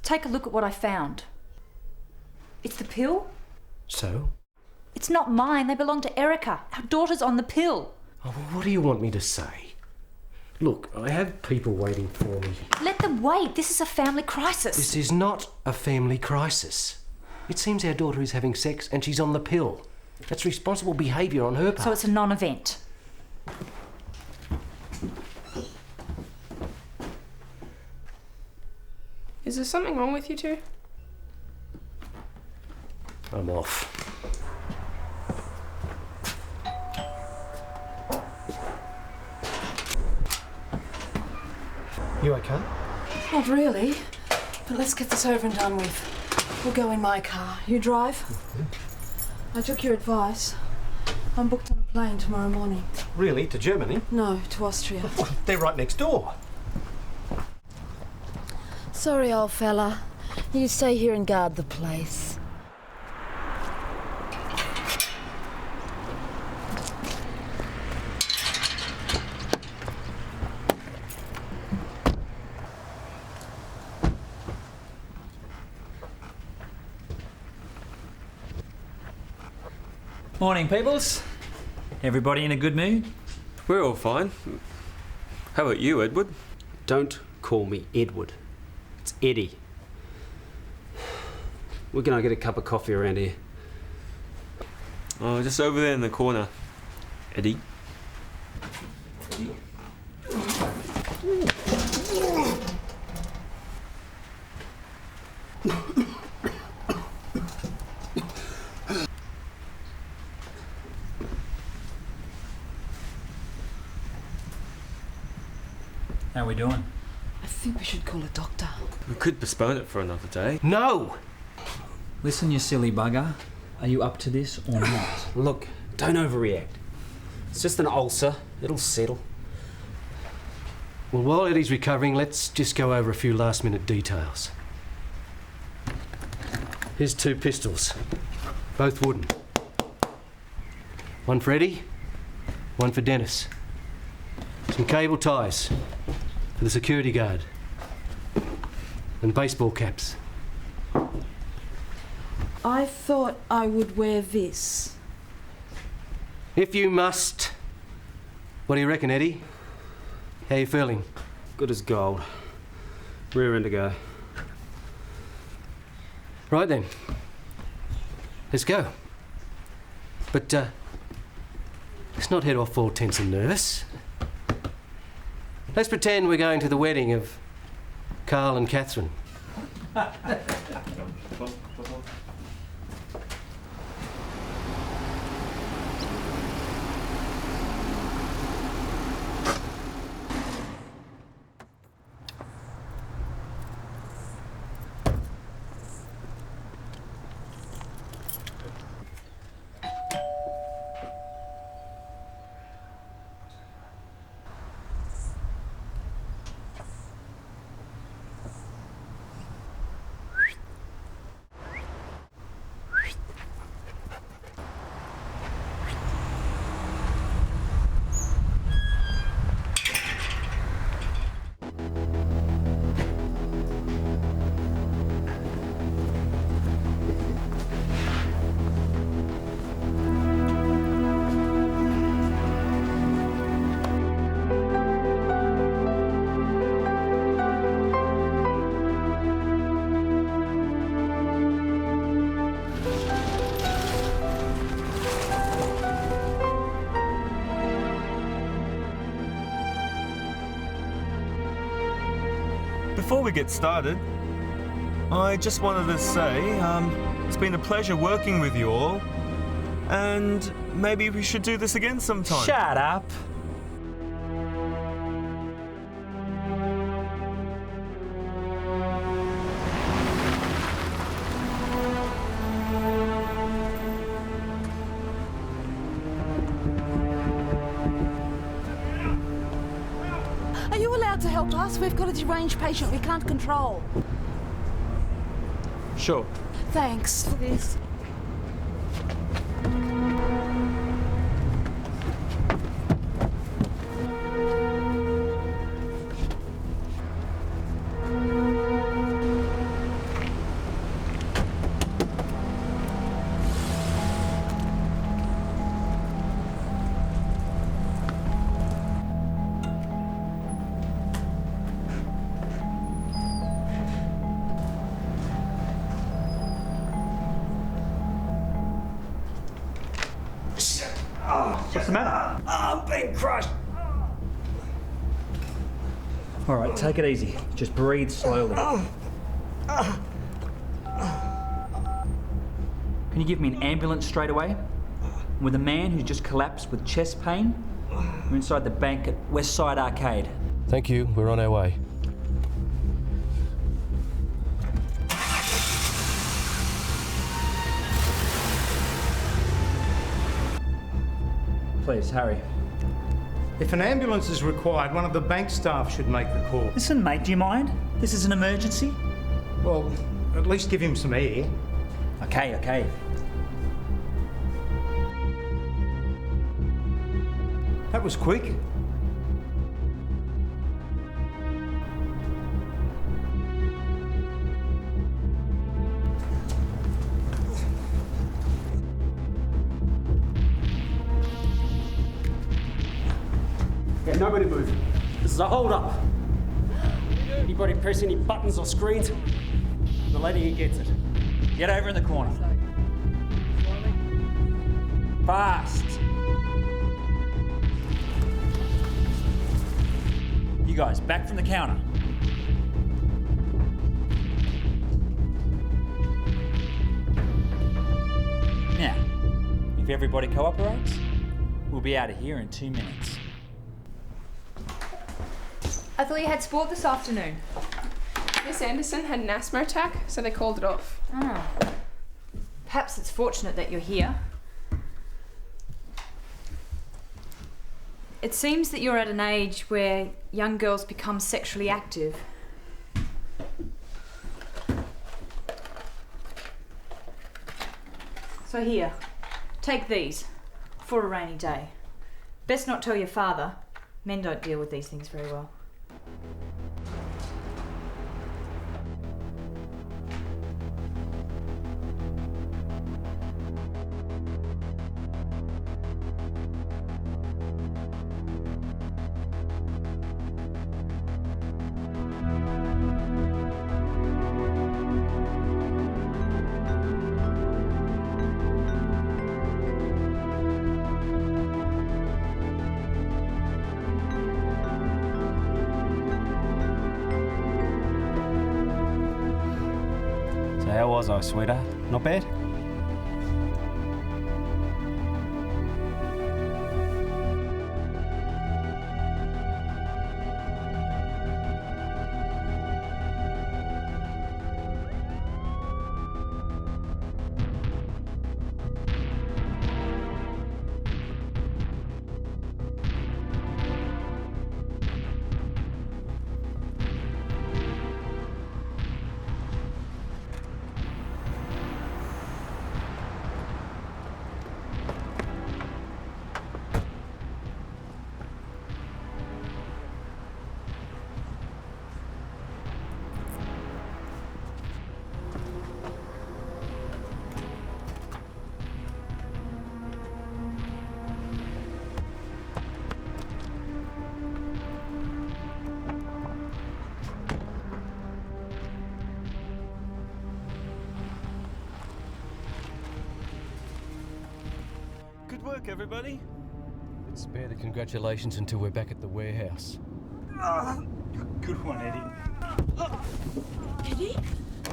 Take a look at what I found. It's the pill. So? It's not mine. They belong to Erica. Our daughter's on the pill. Oh, well, what do you want me to say? Look, I have people waiting for me. Let them wait. This is a family crisis. This is not a family crisis. It seems our daughter is having sex and she's on the pill. That's responsible behaviour on her part. So it's a non-event. Is there something wrong with you two? I'm off. You okay? Not really, but let's get this over and done with. We'll go in my car. You drive? I took your advice. I'm booked on a plane tomorrow morning. Really? To Germany? No, to Austria. They're right next door. Sorry, old fella. You stay here and guard the place. Morning, peoples. Everybody in a good mood? We're all fine. How about you, Edward? Don't call me Edward. It's Eddie. We're gonna get a cup of coffee around here. Oh, just over there in the corner. Eddie. How are we doing? I think we should call a doctor. We could postpone it for another day. No! Listen, you silly bugger. Are you up to this or not? Look, don't overreact. It's just an ulcer. It'll settle. Well, while Eddie's recovering, let's just go over a few last-minute details. Here's 2 pistols, both wooden. One for Eddie, one for Dennis. Some cable ties for the security guard. And baseball caps. I thought I would wear this. If you must. What do you reckon, Eddie? How you feeling? Good as gold. Rearing to go. Right then. Let's go. But, let's not head off all tense and nervous. Let's pretend we're going to the wedding of Carl and Catherine. Before we get started, I just wanted to say it's been a pleasure working with you all, and maybe we should do this again sometime. Shut up. Are you allowed to help us? We've got a deranged patient we can't control. Sure. Thanks for this. What's the matter? I'm being crushed. All right, take it easy. Just breathe slowly. Can you give me an ambulance straight away? With a man who's just collapsed with chest pain? We're inside the bank at West Side Arcade. Thank you. We're on our way. please, hurry. If an ambulance is required, one of the bank staff should make the call. Listen, mate, do you mind? This is an emergency. Well, at least give him some air. Okay, okay. That was quick. Yeah, nobody move. This is a hold-up. Anybody press any buttons or screens, the lady here gets it. Get over in the corner. Fast. You guys, back from the counter. Now, if everybody cooperates, we'll be out of here in 2 minutes. I thought you had sport this afternoon. Miss Anderson had an asthma attack, so they called it off. Oh. Perhaps it's fortunate that you're here. It seems that you're at an age where young girls become sexually active. So here, take these for a rainy day. Best not tell your father. Men don't deal with these things very well. How was I, sweetheart? Not bad? Good work, everybody. Let's spare the congratulations until we're back at the warehouse. Good one, Eddie. Eddie?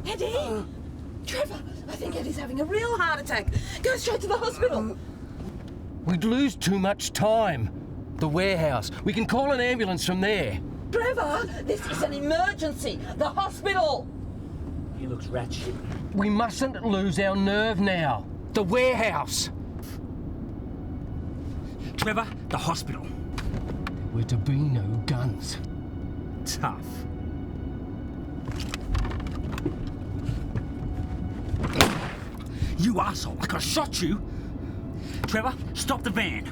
Eddie? Trevor, I think Eddie's having a real heart attack. Go straight to the hospital. We'd lose too much time. The warehouse. We can call an ambulance from there. Trevor, this is an emergency. The hospital. He looks ratchet. We mustn't lose our nerve now. The warehouse. Trevor, the hospital. We're to be no guns. Tough. You arsehole, I could have shot you. Trevor, stop the van.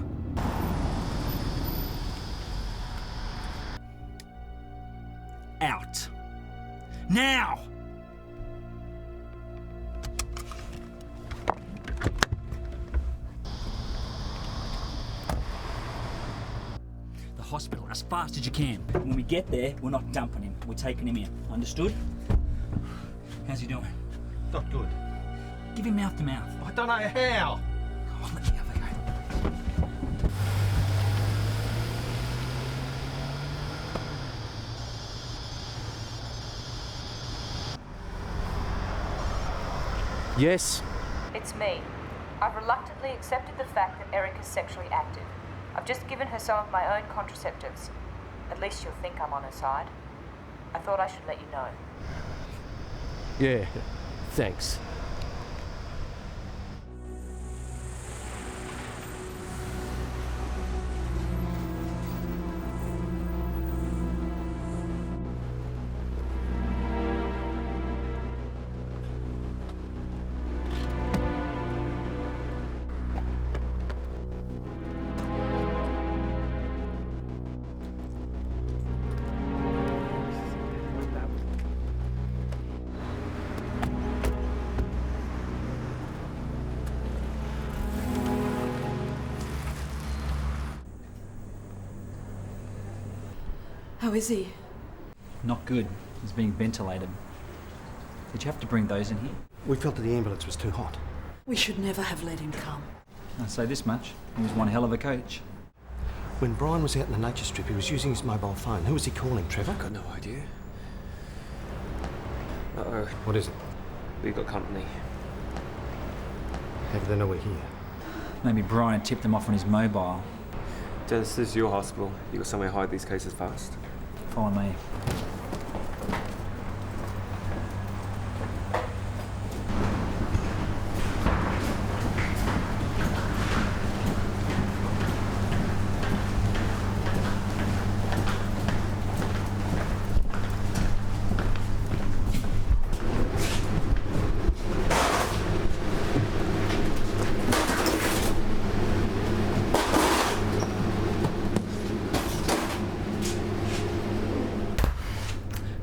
Out. Now! The hospital as fast as you can. When we get there, we're not dumping him. We're taking him in. Understood? How's he doing? Not good. Give him mouth to mouth. I don't know how. Oh, let me have a go. Yes? It's me. I've reluctantly accepted the fact that Erica's sexually active. I've just given her some of my own contraceptives. At least you'll think I'm on her side. I thought I should let you know. Yeah, thanks. How is he? Not good. He's being ventilated. Did you have to bring those in here? We felt that the ambulance was too hot. We should never have let him come. I'll say this much. He was one hell of a coach. When Brian was out in the nature strip, he was using his mobile phone. Who was he calling, Trevor? Got no idea. Uh-oh. What is it? We've got company. How do they know we're here? Maybe Brian tipped them off on his mobile. Dennis, this is your hospital. You got somewhere to hide these cases fast. Follow me.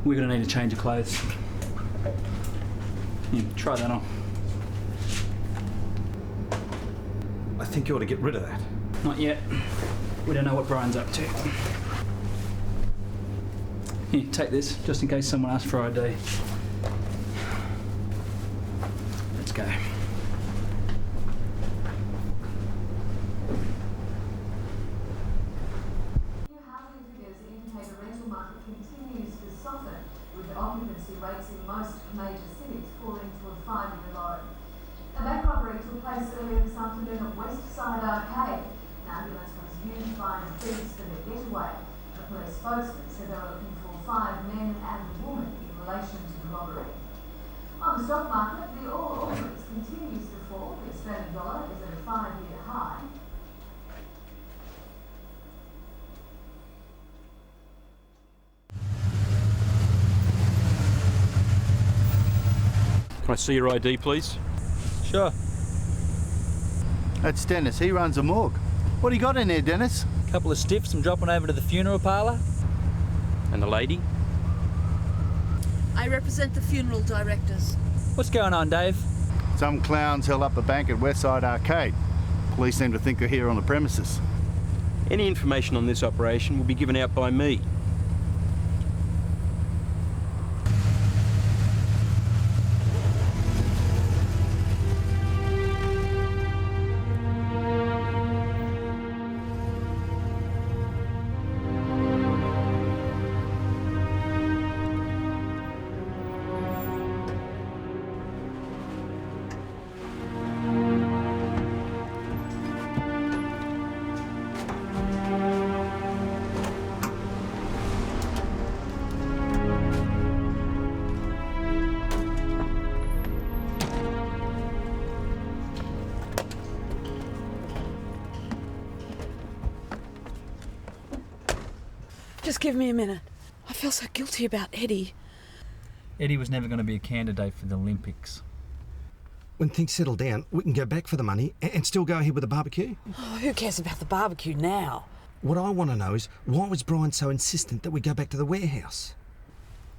We're going to need a change of clothes. Here, try that on. I think you ought to get rid of that. Not yet. We don't know what Brian's up to. Here, take this, just in case someone asks for ID. Let's go. Occupancy rates in most major cities falling to a 5-year low. A bank robbery took place earlier this afternoon at West Side Arcade. An ambulance was used by the thieves for their getaway. A police spokesman said they were looking for 5 men and a woman in relation to the robbery. On the stock market, the All Ordinaries continues to fall. The Australian dollar is at a 5-year high. Can I see your ID, please? Sure. That's Dennis. He runs a morgue. What do you got in there, Dennis? A couple of stiffs I'm dropping over to the funeral parlour. And the lady? I represent the funeral directors. What's going on, Dave? Some clowns held up a bank at Westside Arcade. Police seem to think they're here on the premises. Any information on this operation will be given out by me. Just give me a minute. I feel so guilty about Eddie. Eddie was never going to be a candidate for the Olympics. When things settle down, we can go back for the money and still go ahead with the barbecue. Oh, who cares about the barbecue now? What I want to know is, why was Brian so insistent that we go back to the warehouse?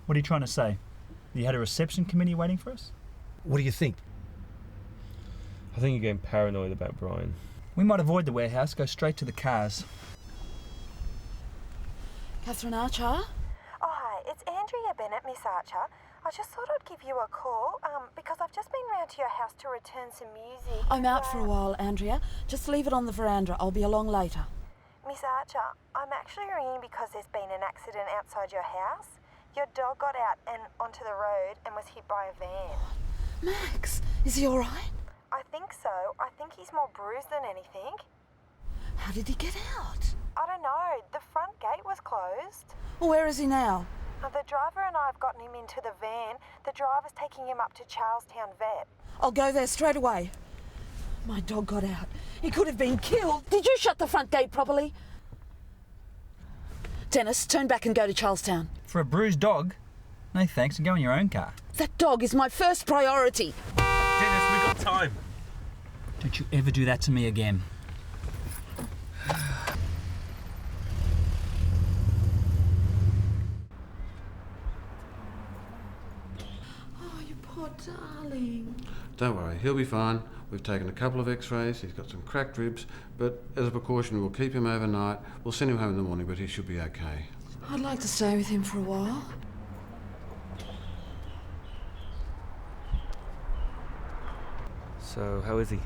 What are you trying to say? You had a reception committee waiting for us? What do you think? I think you're getting paranoid about Brian. We might avoid the warehouse, go straight to the cars. Catherine Archer? Oh, hi, it's Andrea Bennett, Miss Archer. I just thought I'd give you a call, because I've just been round to your house to return some music. I'm out for a while, Andrea. Just leave it on the veranda. I'll be along later. Miss Archer, I'm actually ringing because there's been an accident outside your house. Your dog got out and onto the road and was hit by a van. Max, is he all right? I think so. I think he's more bruised than anything. How did he get out? I don't know. The front gate was closed. Well, where is he now? The driver and I have gotten him into the van. The driver's taking him up to Charlestown Vet. I'll go there straight away. My dog got out. He could have been killed. Did you shut the front gate properly? Dennis, turn back and go to Charlestown. For a bruised dog? No thanks, go in your own car. That dog is my first priority. Dennis, we've got time. Don't you ever do that to me again. Oh, you poor darling. Don't worry, he'll be fine. We've taken a couple of x-rays, he's got some cracked ribs, but as a precaution we'll keep him overnight. We'll send him home in the morning, but he should be okay. I'd like to stay with him for a while. So, how is he?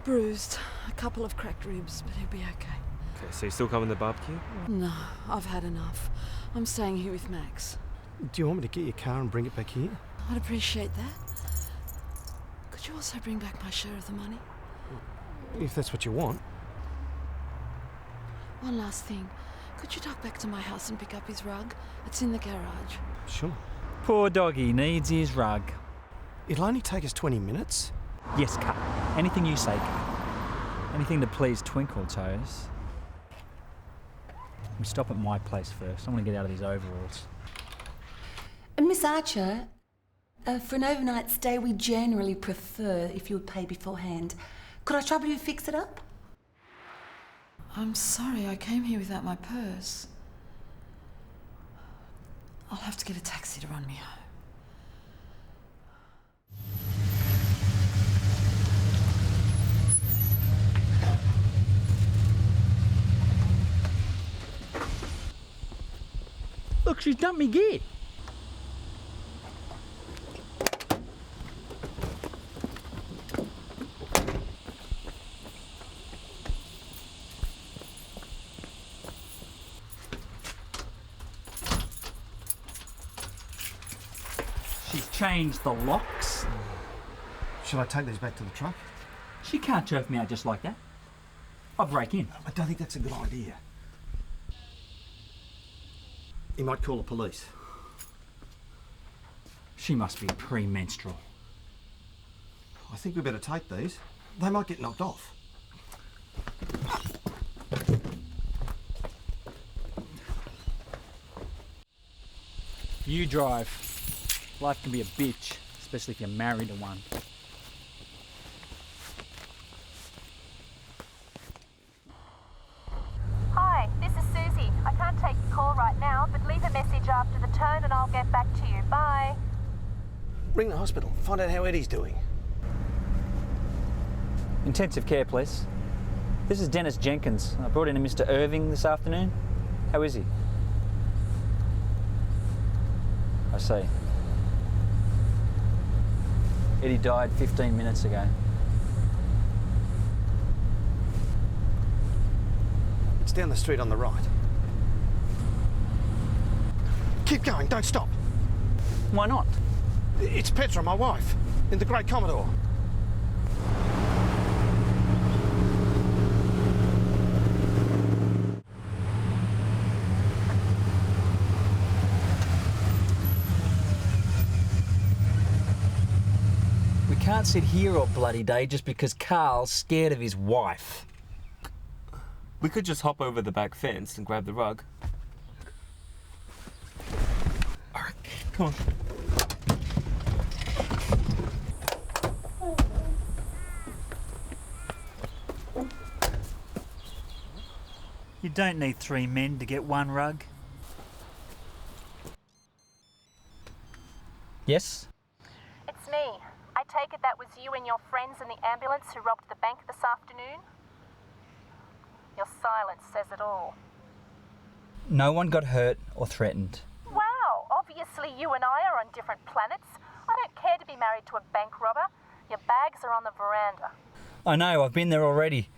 Bruised. A couple of cracked ribs, but he'll be okay. Okay, so you still coming to the barbecue? No, I've had enough. I'm staying here with Max. Do you want me to get your car and bring it back here? I'd appreciate that. Could you also bring back my share of the money? If that's what you want. One last thing. Could you duck back to my house and pick up his rug? It's in the garage. Sure. Poor doggy needs his rug. It'll only take us 20 minutes. Yes, Cut. Anything you say, Cut. Anything to please Twinkle Toes. We stop at my place first. I want to get out of these overalls. Miss Archer, for an overnight stay, we generally prefer if you would pay beforehand. Could I trouble you to fix it up? I'm sorry, I came here without my purse. I'll have to get a taxi to run me home. Look, she's dumped me gear. She's changed the locks. Shall I take these back to the truck? She can't jerk me out just like that. I'll break in. I don't think that's a good idea. He might call the police. She must be premenstrual. I think we better take these. They might get knocked off. You drive. Life can be a bitch, especially if you're married to one. Hi, this is Susie. I can't take your call right now, but leave a message after the tone and I'll get back to you. Bye. Ring the hospital. Find out how Eddie's doing. Intensive care, please. This is Dennis Jenkins. I brought in a Mr. Irving this afternoon. How is he? I see. Eddie died 15 minutes ago. It's down the street on the right. Keep going, don't stop. Why not? It's Petra, my wife, in the Great Commodore. We can't sit here all bloody day just because Carl's scared of his wife. We could just hop over the back fence and grab the rug. Alright, come on. You don't need 3 men to get one rug. Yes? It's me. I take it that was you and your friends in the ambulance who robbed the bank this afternoon? Your silence says it all. No one got hurt or threatened. Wow, obviously you and I are on different planets. I don't care to be married to a bank robber. Your bags are on the veranda. I know, I've been there already.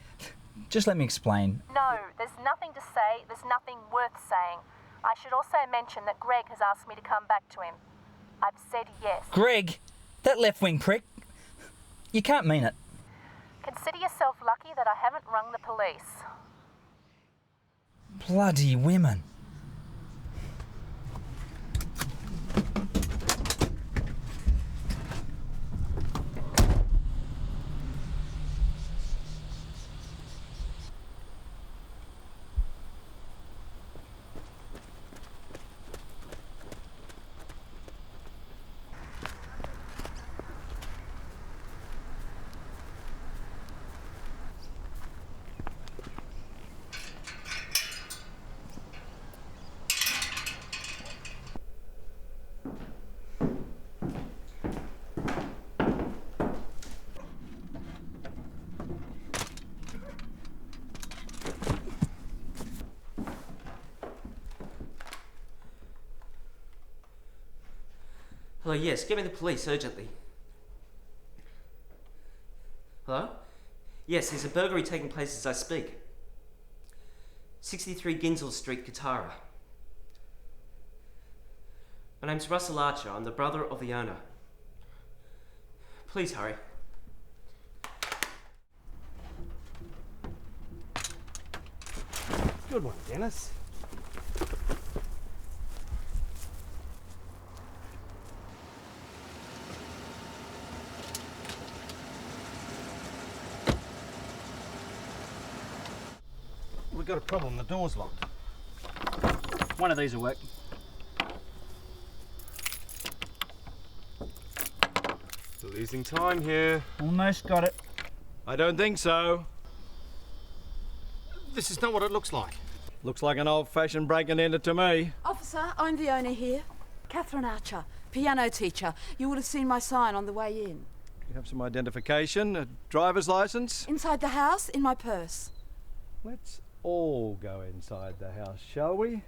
Just let me explain. No, there's nothing to say. There's nothing worth saying. I should also mention that Greg has asked me to come back to him. I've said yes. Greg, that left-wing prick, you can't mean it. Consider yourself lucky that I haven't rung the police. Bloody women. Hello, yes, get me the police urgently. Hello? Yes, there's a burglary taking place as I speak. 63 Ginzel Street, Katara. My name's Russell Archer. I'm the brother of the owner. Please hurry. Good one, Dennis. We've got a problem. The door's locked. One of these will work. Losing time here. Almost got it. I don't think so. This is not what it looks like. Looks like an old-fashioned break and enter to me. Officer, I'm the owner here. Catherine Archer, piano teacher. You would have seen my sign on the way in. You have some identification, a driver's license? Inside the house, in my purse. Let's all go inside the house, shall we?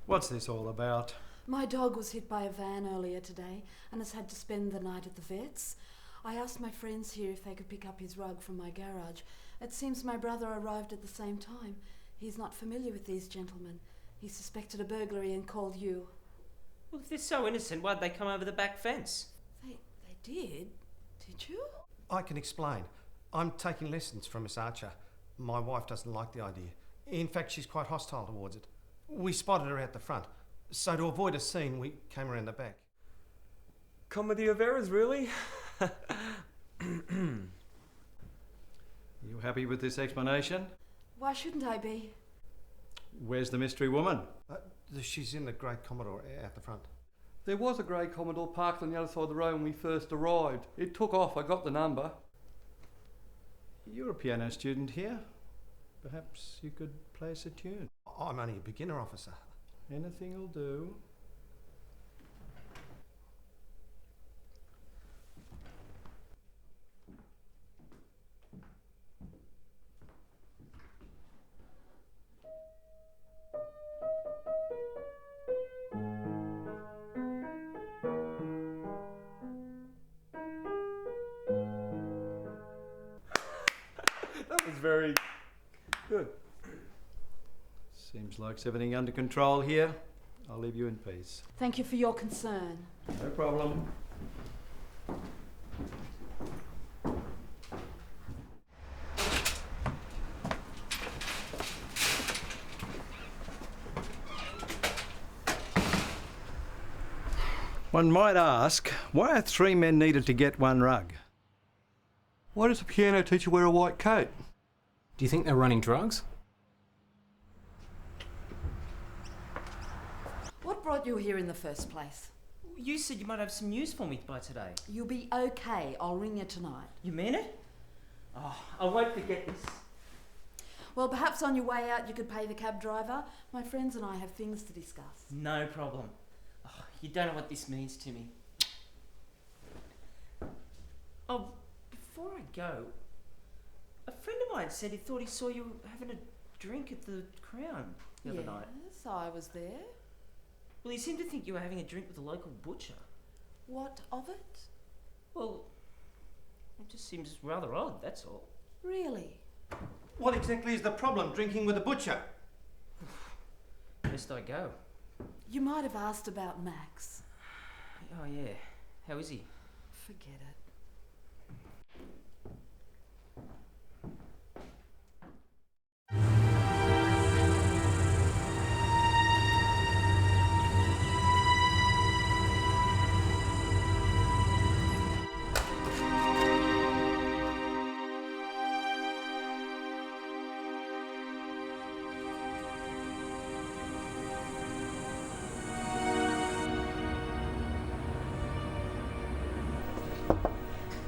What's this all about? My dog was hit by a van earlier today and has had to spend the night at the vet's. I asked my friends here if they could pick up his rug from my garage. It seems my brother arrived at the same time. He's not familiar with these gentlemen. He suspected a burglary and called you. Well, if they're so innocent, why'd they come over the back fence? They did? Did you? I can explain. I'm taking lessons from Miss Archer. My wife doesn't like the idea. In fact, she's quite hostile towards it. We spotted her out the front, so to avoid a scene, we came around the back. Comedy of errors, really? You happy with this explanation? Why shouldn't I be? Where's the mystery woman? She's in the Grey Commodore out the front. There was a Grey Commodore parked on the other side of the road when we first arrived. It took off. I got the number. You're a piano student here. Perhaps you could play us a tune. I'm only a beginner, officer. Anything will do. That was very good. Seems like everything under control here. I'll leave you in peace. Thank you for your concern. No problem. One might ask, why are three men needed to get one rug? Why does a piano teacher wear a white coat? Do you think they're running drugs? What brought you here in the first place? You said you might have some news for me by today. You'll be okay. I'll ring you tonight. You mean it? Oh, I won't forget this. Well, perhaps on your way out you could pay the cab driver. My friends and I have things to discuss. No problem. Oh, you don't know what this means to me. Oh, before I go, a friend of mine said he thought he saw you having a drink at the Crown the other night. Yes, I was there. Well, he seemed to think you were having a drink with a local butcher. What of it? Well, it just seems rather odd, that's all. Really? What exactly is the problem, drinking with a butcher? Best I go. You might have asked about Max. Oh, yeah. How is he? Forget it.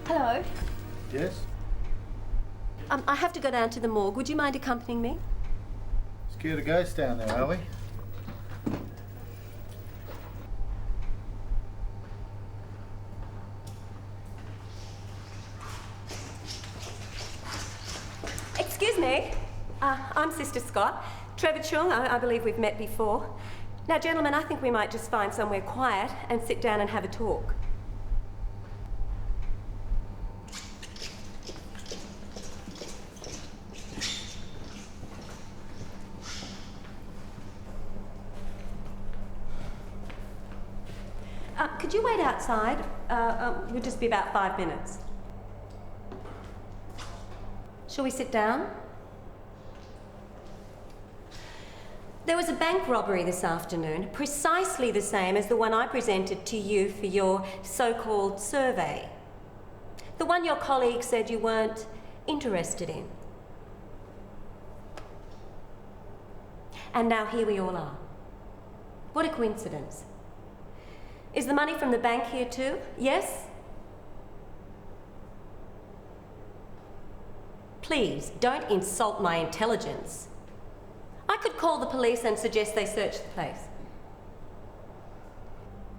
Hello. Yes? I have to go down to the morgue. Would you mind accompanying me? Scared of ghosts down there, are we? Excuse me. I'm Sister Scott. Trevor Chung, I believe we've met before. Now, gentlemen, I think we might just find somewhere quiet and sit down and have a talk. Could you wait outside? It'll just be about 5 minutes. Shall we sit down? There was a bank robbery this afternoon, precisely the same as the one I presented to you for your so-called survey. The one your colleague said you weren't interested in. And now here we all are. What a coincidence. Is the money from the bank here too? Yes? Please, don't insult my intelligence. I could call the police and suggest they search the place.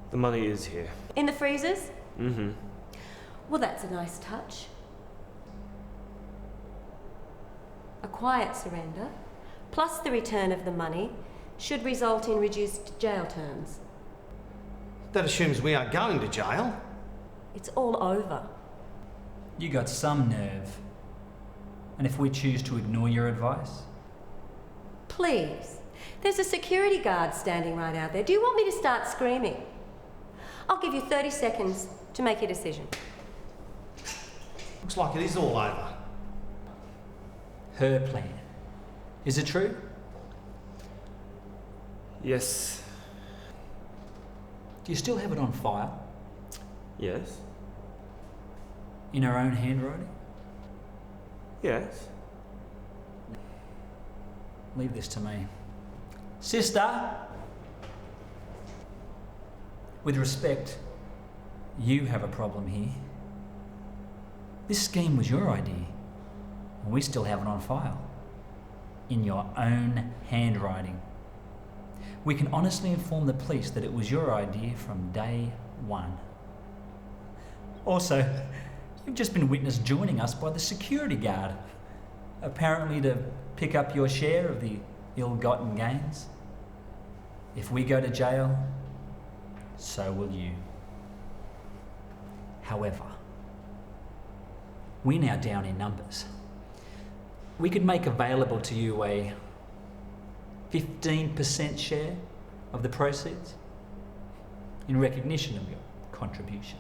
The money is here. In the freezers? Mm-hmm. Well, that's a nice touch. A quiet surrender, plus the return of the money, should result in reduced jail terms. That assumes we are going to jail. It's all over. You got some nerve. And if we choose to ignore your advice? Please. There's a security guard standing right out there. Do you want me to start screaming? I'll give you 30 seconds to make your decision. Looks like it is all over. Her plan. Is it true? Yes. Do you still have it on file? Yes. In her own handwriting? Yes. Leave this to me. Sister! With respect, you have a problem here. This scheme was your idea, and we still have it on file. In your own handwriting. We can honestly inform the police that it was your idea from day one. Also, you've just been witness joining us by the security guard, apparently to pick up your share of the ill-gotten gains. If we go to jail, so will you. However, we're now down in numbers. We could make available to you a 15% share of the proceeds in recognition of your contribution.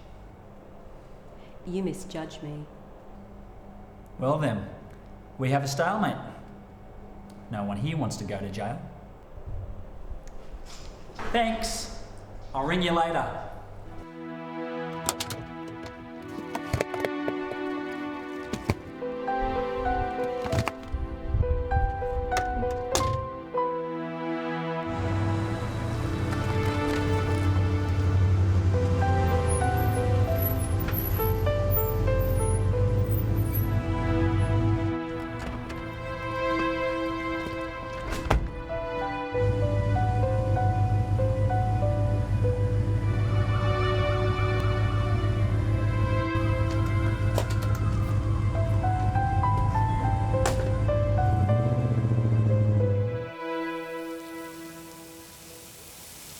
You misjudge me. Well then, we have a stalemate. No one here wants to go to jail. Thanks. I'll ring you later.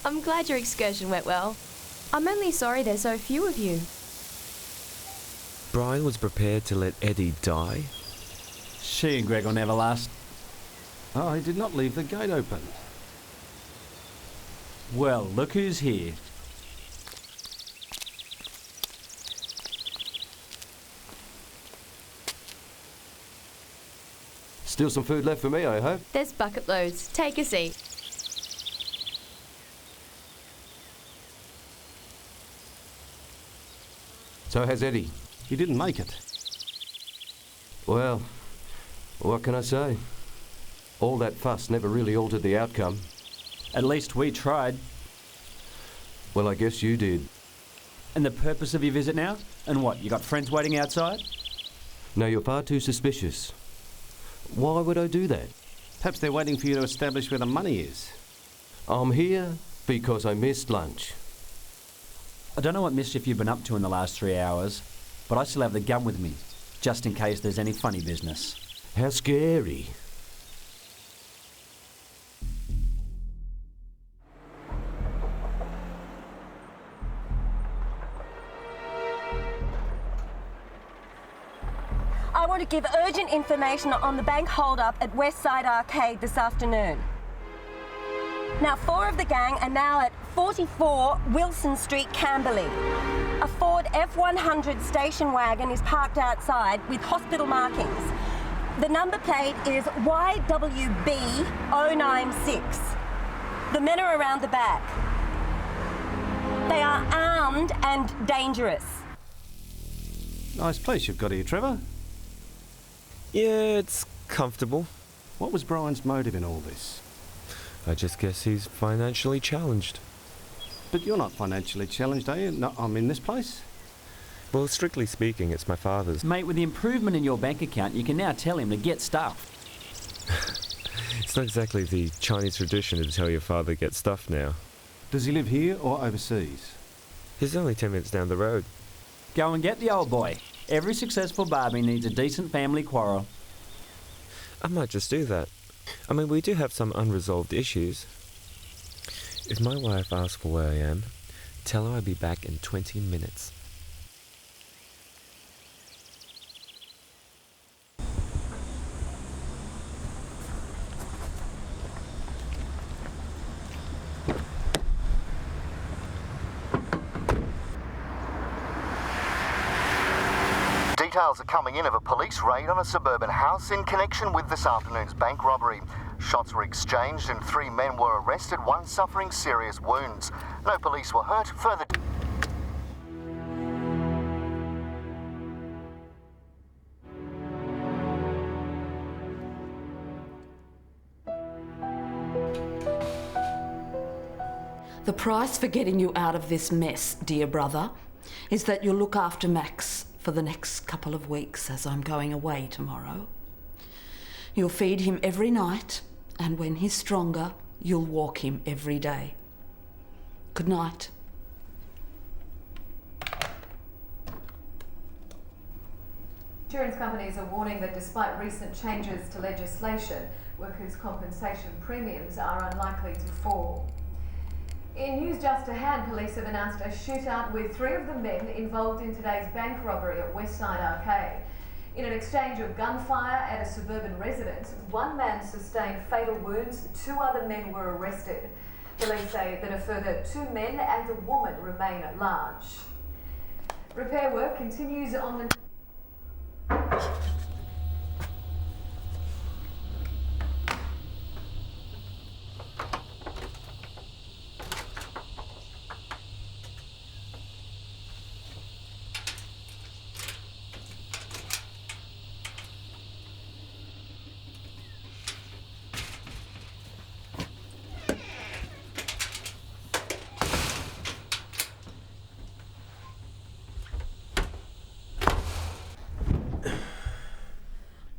I'm glad your excursion went well. I'm only sorry there's so few of you. Brian was prepared to let Eddie die? She and Greg will never last. I did not leave the gate open. Well, look who's here. Still some food left for me, I hope. There's bucket loads. Take a seat. So has Eddie. He didn't make it. Well, what can I say? All that fuss never really altered the outcome. At least we tried. Well, I guess you did. And the purpose of your visit now? And what, you got friends waiting outside? No, you're far too suspicious. Why would I do that? Perhaps they're waiting for you to establish where the money is. I'm here because I missed lunch. I don't know what mischief you've been up to in the last 3 hours, but I still have the gun with me, just in case there's any funny business. How scary. I want to give urgent information on the bank hold-up at Westside Arcade this afternoon. Now, 4 of the gang are now at 44 Wilson Street, Camberley. A Ford F100 station wagon is parked outside with hospital markings. The number plate is YWB096. The men are around the back. They are armed and dangerous. Nice place you've got here, Trevor. Yeah, it's comfortable. What was Brian's motive in all this? I just guess he's financially challenged. But you're not financially challenged, are you? No, I'm in this place. Well, strictly speaking, it's my father's. Mate, with the improvement in your bank account, you can now tell him to get stuffed. It's not exactly the Chinese tradition to tell your father get stuffed now. Does he live here or overseas? He's only 10 minutes down the road. Go and get the old boy. Every successful Barbie needs a decent family quarrel. I might just do that. I mean, we do have some unresolved issues. If my wife asks for where I am, tell her I'll be back in 20 minutes. Details are coming in of a police raid on a suburban house in connection with this afternoon's bank robbery. Shots were exchanged and 3 men were arrested, one suffering serious wounds. No police were hurt. Further... The price for getting you out of this mess, dear brother, is that you'll look after Max for the next couple of weeks as I'm going away tomorrow. You'll feed him every night, and when he's stronger, you'll walk him every day. Good night. Insurance companies are warning that despite recent changes to legislation, workers' compensation premiums are unlikely to fall. In news just to hand, police have announced a shootout with 3 of the men involved in today's bank robbery at Westside Arcade. In an exchange of gunfire at a suburban residence, 1 man sustained fatal wounds, 2 other men were arrested. Police say that a further 2 men and a woman remain at large. Repair work continues on the...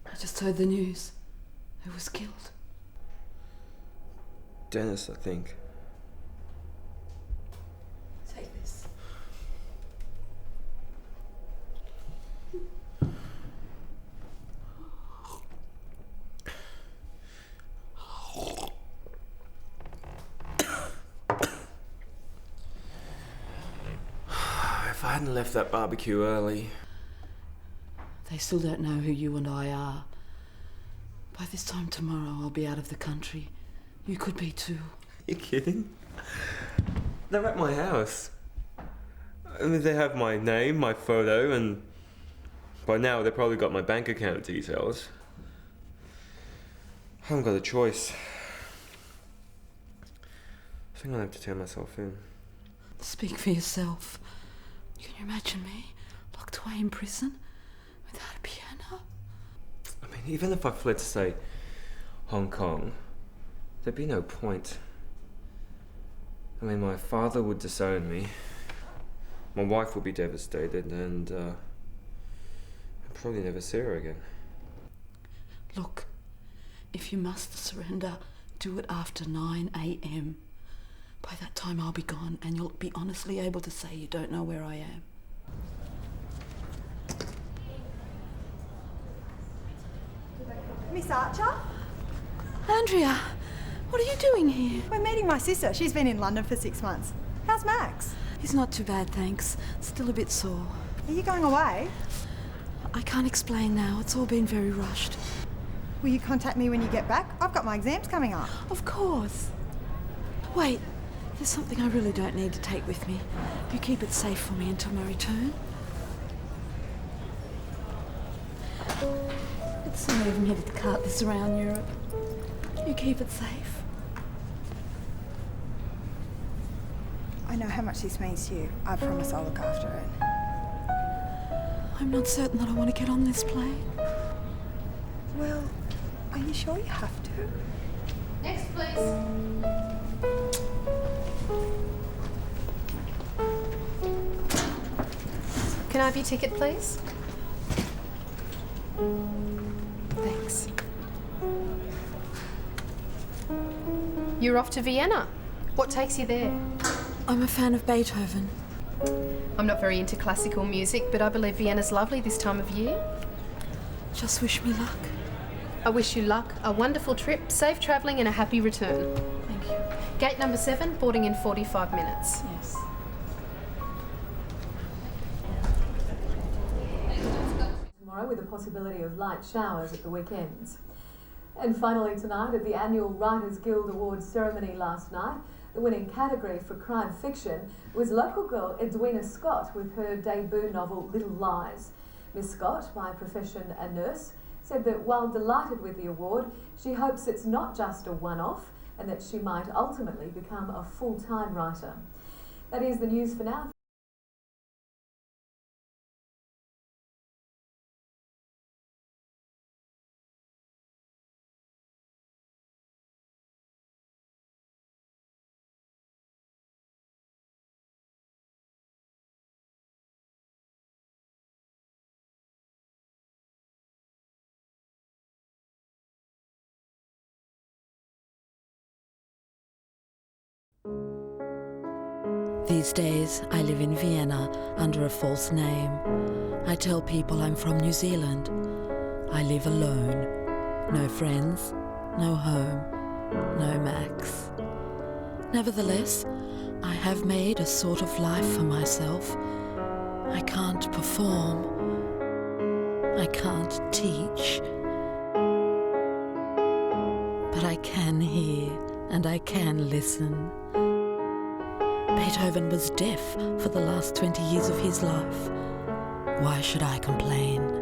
I just heard the news. Who was killed? Dennis, I think. Take this. If I hadn't left that barbecue early... They still don't know who you and I are. By this time tomorrow, I'll be out of the country. You could be too. You kidding? They're at my house. I mean, they have my name, my photo, and by now they've probably got my bank account details. I haven't got a choice. I think I'll have to turn myself in. Speak for yourself. Can you imagine me locked away in prison without a piano? I mean, even if I fled to, say, Hong Kong, there'd be no point. I mean, my father would disown me. My wife would be devastated, and I'd probably never see her again. Look, If you must surrender, do it after 9 a.m. By that time I'll be gone and you'll be honestly able to say you don't know where I am. Miss Archer? Andrea, what are you doing here? We're meeting my sister. She's been in London for 6 months. How's Max? He's not too bad, thanks. Still a bit sore. Are you going away? I can't explain now. It's all been very rushed. Will you contact me when you get back? I've got my exams coming up. Of course. Wait, there's something I really don't need to take with me. You keep it safe for me until my return. It's not even headed to cart this around Europe. You keep it safe. I know how much this means to you. I promise I'll look after it. I'm not certain that I want to get on this plane. Well, are you sure you have to? Next, please. Can I have your ticket, please? Thanks. You're off to Vienna. What takes you there? I'm a fan of Beethoven. I'm not very into classical music, but I believe Vienna's lovely this time of year. Just wish me luck. I wish you luck, a wonderful trip, safe travelling and a happy return. Thank you. Gate number 7, boarding in 45 minutes. Yes. Tomorrow with the possibility of light showers at the weekends. And finally tonight at the annual Writers Guild Awards ceremony last night, the winning category for crime fiction was local girl Edwina Scott with her debut novel Little Lies. Miss Scott, by profession a nurse, said that while delighted with the award, she hopes it's not just a one-off and that she might ultimately become a full-time writer. That is the news for now. These days, I live in Vienna under a false name. I tell people I'm from New Zealand. I live alone. No friends, no home, no Max. Nevertheless, I have made a sort of life for myself. I can't perform. I can't teach. But I can hear and I can listen. Beethoven was deaf for the last 20 years of his life. Why should I complain?